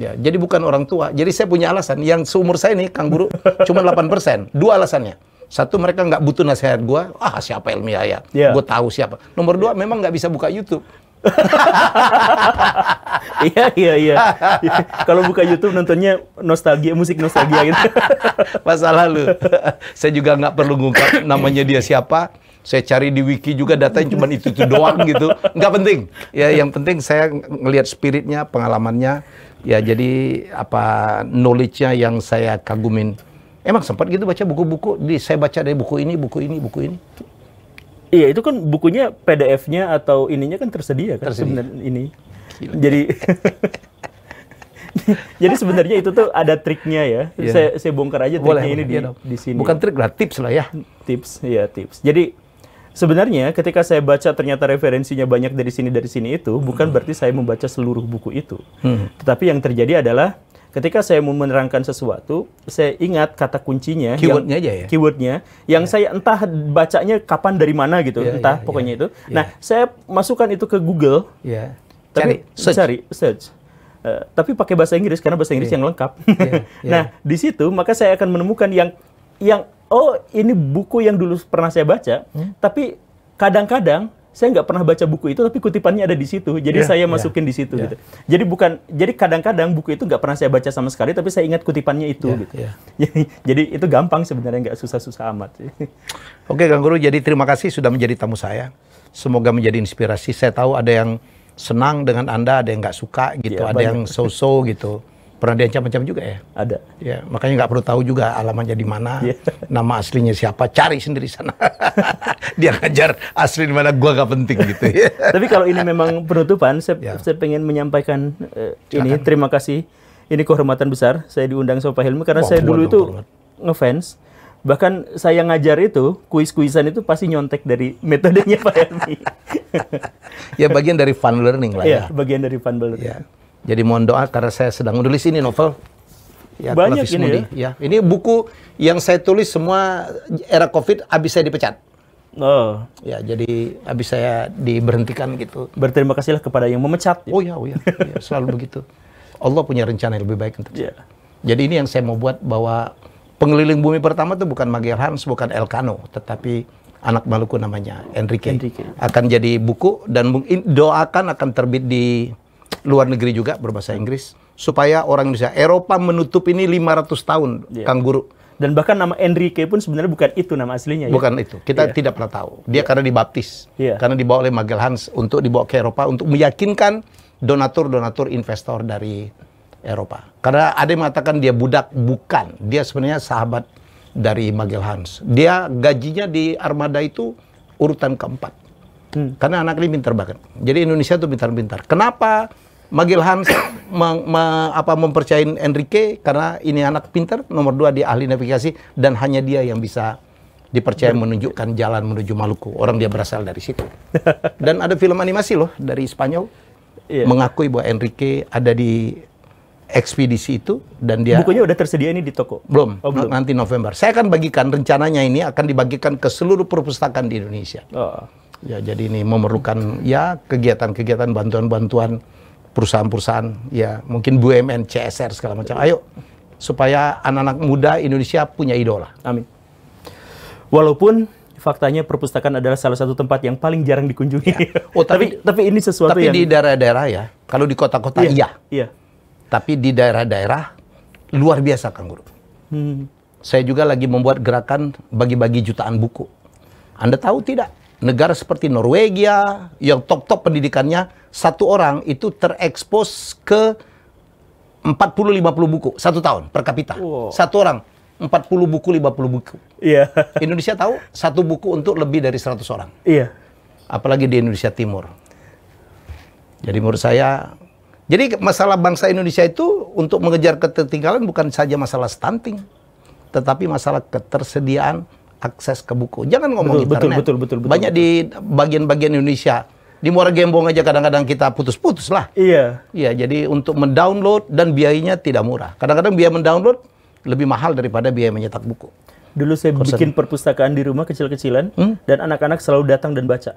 Ya, jadi bukan orang tua. Jadi saya punya alasan. Yang seumur saya nih, Kang Guru, cuma 8%. 2 alasannya. 1, mereka nggak butuh nasihat gue. Siapa ilmiah ya? Gue tahu siapa. Nomor 2, memang nggak bisa buka YouTube. Iya. Kalau buka YouTube nontonnya nostalgia, musik nostalgia gitu. Masa lalu. Saya juga nggak perlu ngungkap namanya dia siapa. Saya cari di wiki juga datanya cuma itu doang gitu. Nggak penting. Ya, yang penting saya ngelihat spiritnya, pengalamannya. Ya, jadi knowledge-nya yang saya kagumin. Emang sempat gitu baca buku-buku, saya baca dari buku ini. Iya, itu kan bukunya PDF-nya atau ininya kan tersedia kan sebenarnya ini. Jadi sebenarnya itu tuh ada triknya ya. Saya bongkar aja triknya ini di sini. Bukan trik lah, tips lah ya. Tips. Jadi sebenarnya ketika saya baca ternyata referensinya banyak dari sini itu, bukan berarti saya membaca seluruh buku itu. Tetapi yang terjadi adalah ketika saya mau menerangkan sesuatu, saya ingat kata kuncinya, Keywordnya aja ya? Keywordnya, yang saya entah bacanya kapan dari mana gitu, entah pokoknya itu. Nah, saya masukkan itu ke Google, tapi search. Tapi pakai bahasa Inggris karena bahasa Inggris yang lengkap. Nah, di situ maka saya akan menemukan yang oh ini buku yang dulu pernah saya baca, tapi kadang-kadang saya nggak pernah baca buku itu, tapi kutipannya ada di situ. Jadi saya masukin di situ gitu. Jadi kadang-kadang buku itu nggak pernah saya baca sama sekali, tapi saya ingat kutipannya itu gitu. Jadi itu gampang sebenarnya, nggak susah-susah amat. Oke, Kang Guru, jadi terima kasih sudah menjadi tamu saya. Semoga menjadi inspirasi. Saya tahu ada yang senang dengan Anda, ada yang nggak suka gitu, ada yang so-so gitu. Pernah diancam-ancam juga ya? Ada. Ya, makanya nggak perlu tahu juga alamatnya di mana, nama aslinya siapa, cari sendiri sana. Dia ngajar asli di mana, gua nggak penting gitu ya. Tapi kalau ini memang penutupan, saya pengen menyampaikan ini, terima kasih. Ini kehormatan besar, saya diundang sama Pak Helmi, karena saya dulu itu ngefans. Bahkan saya ngajar itu, kuis-kuisan itu pasti nyontek dari metodenya Pak Helmi. Ya, bagian dari fun learning lah ya. Bagian dari fun learning. Ya. Jadi mohon doa karena saya sedang menulis ini novel. Ya, banyak ini ya. Ini buku yang saya tulis semua era COVID habis saya dipecat. Oh. Ya, jadi habis saya diberhentikan gitu. Berterima kasihlah kepada yang memecat. Oh ya, ya, selalu begitu. Allah punya rencana yang lebih baik untuk saya. Jadi ini yang saya mau buat, bahwa pengeliling bumi pertama itu bukan Magellan, bukan Elcano, tetapi anak Maluku namanya Enrique. Akan jadi buku dan doakan akan terbit di luar negeri juga berbahasa Inggris, supaya orang Indonesia, Eropa menutup ini 500 tahun, Kang Guru. Dan bahkan nama Enrique pun sebenarnya bukan itu nama aslinya. Bukan itu, kita tidak pernah tahu. Dia karena dibaptis, karena dibawa oleh Magellan untuk dibawa ke Eropa untuk meyakinkan donatur-donatur investor dari Eropa. Karena ada yang mengatakan dia budak, bukan. Dia sebenarnya sahabat dari Magellan. Dia gajinya di armada itu urutan keempat. Karena anak ini pintar banget. Jadi Indonesia itu pintar-pintar. Kenapa Magellan mempercayai Enrique? Karena ini anak pintar, nomor 2 dia ahli navigasi, dan hanya dia yang bisa dipercaya menunjukkan jalan menuju Maluku. Orang dia berasal dari situ. Dan ada film animasi loh dari Spanyol mengakui bahwa Enrique ada di ekspedisi itu, dan dia bukunya udah tersedia ini di toko? Belum, belum. Nanti November. Saya akan bagikan, rencananya ini akan dibagikan ke seluruh perpustakaan di Indonesia. Ya, jadi ini memerlukan ya kegiatan-kegiatan, bantuan-bantuan perusahaan-perusahaan, ya mungkin BUMN, CSR segala macam. Ayo, supaya anak-anak muda Indonesia punya idola. Amin. Walaupun faktanya perpustakaan adalah salah satu tempat yang paling jarang dikunjungi. Oh, tapi ini sesuatu yang di daerah-daerah ya. Kalau di kota-kota iya. Tapi di daerah-daerah luar biasa, Kang Guru. Saya juga lagi membuat gerakan bagi-bagi jutaan buku. Anda tahu tidak? Negara seperti Norwegia yang top-top pendidikannya, satu orang itu terekspos ke 40-50 buku satu tahun per kapita. Satu orang 40 buku, 50 buku. Indonesia tahu satu buku untuk lebih dari 100 orang. Apalagi di Indonesia Timur. Jadi menurut saya, jadi masalah bangsa Indonesia itu untuk mengejar ketertinggalan bukan saja masalah stunting, tetapi masalah ketersediaan akses ke buku. Jangan ngomong internet. Betul. Banyak di bagian-bagian Indonesia. Di Muara Gembong aja kadang-kadang kita putus-putus lah. Iya, jadi untuk mendownload dan biayanya tidak murah. Kadang-kadang biaya mendownload lebih mahal daripada biaya mencetak buku. Dulu saya bikin perpustakaan di rumah kecil-kecilan, dan anak-anak selalu datang dan baca.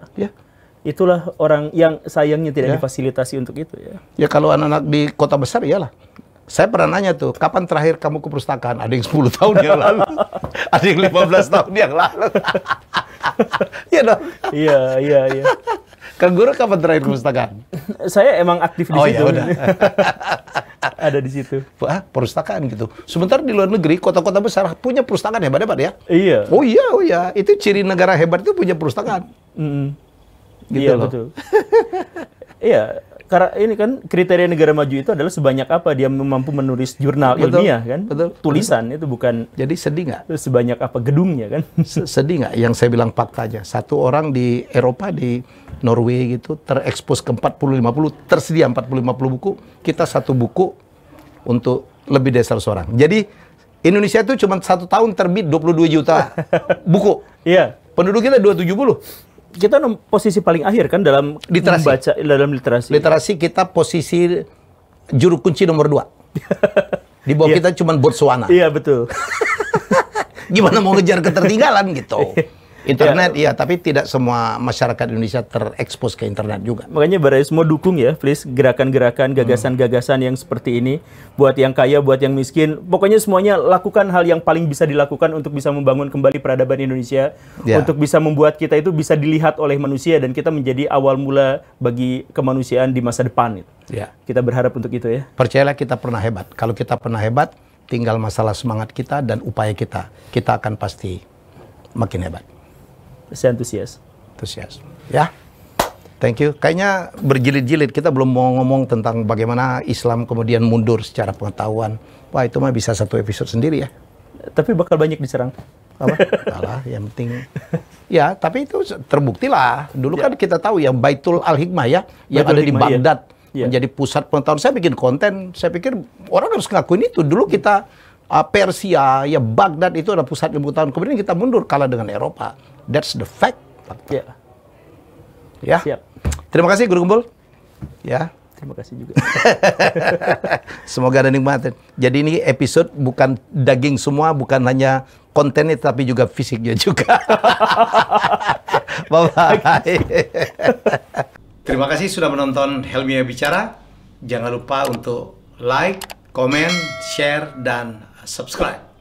Itulah orang yang sayangnya tidak difasilitasi untuk itu ya. Ya kalau anak-anak di kota besar iyalah. Saya pernah nanya tuh, kapan terakhir kamu ke perpustakaan? Ada yang 10 tahun yang lalu. Ada yang 15 tahun yang lalu. Iya dong? Iya. Kang Guru kapan terakhir ke perpustakaan? Saya emang aktif di situ. Ya udah. Ada di situ. Perpustakaan gitu. Sementara di luar negeri, kota-kota besar punya perpustakaan hebat-hebat ya? Iya. Oh iya. Itu ciri negara hebat itu punya perpustakaan. Gitu iya, loh. betul. Iya. Karena ini kan kriteria negara maju itu adalah sebanyak apa dia mampu menulis jurnal ilmiah kan? Tulisan itu bukan. Jadi sedih nggak? Sebanyak apa gedungnya kan? Sedih nggak? Yang saya bilang faktanya. Satu orang di Eropa, di Norway gitu, terekspos ke 40-50, tersedia 40-50 buku. Kita satu buku untuk lebih dari 100 orang. Jadi Indonesia itu cuma 1 tahun terbit 22 juta buku. Iya. Penduduk kita 270. Kita posisi paling akhir kan dalam literasi. Membaca, dalam literasi. Literasi kita posisi juru kunci nomor 2. Di bawah kita cuma Botswana. Iya, betul. Gimana mau ngejar ketertinggalan gitu. Internet, iya, tapi tidak semua masyarakat Indonesia terekspos ke internet juga. Makanya Baraismo dukung ya, please, gerakan-gerakan, gagasan-gagasan yang seperti ini. Buat yang kaya, buat yang miskin. Pokoknya semuanya lakukan hal yang paling bisa dilakukan untuk bisa membangun kembali peradaban Indonesia. Untuk bisa membuat kita itu bisa dilihat oleh manusia dan kita menjadi awal mula bagi kemanusiaan di masa depan. Kita berharap untuk itu ya. Percayalah kita pernah hebat. Kalau kita pernah hebat, tinggal masalah semangat kita dan upaya kita. Kita akan pasti makin hebat. Saya antusias. Ya, thank you. Kayaknya berjilid-jilid kita belum mau ngomong tentang bagaimana Islam kemudian mundur secara pengetahuan. Wah, itu mah bisa satu episode sendiri ya. Tapi bakal banyak diserang. Apa? Alah, yang penting. Ya, tapi itu terbukti lah. Dulu kan kita tahu yang Baitul Al-Hikmah ya, yang ada di Baghdad menjadi pusat pengetahuan. Saya bikin konten, saya pikir orang harus ngakuin itu. Dulu kita Persia, ya Baghdad itu adalah pusat ilmu pengetahuan. Kemudian kita mundur kalah dengan Eropa. That's the fact. Ya. Siap. Terima kasih Guru Gembul. Ya. Terima kasih juga. Semoga ada nikmatin. Jadi ini episode bukan daging semua, bukan hanya kontennya tapi juga fisiknya juga. Bye-bye. Terima kasih sudah menonton Helmi Bicara. Jangan lupa untuk like, komen, share, dan subscribe.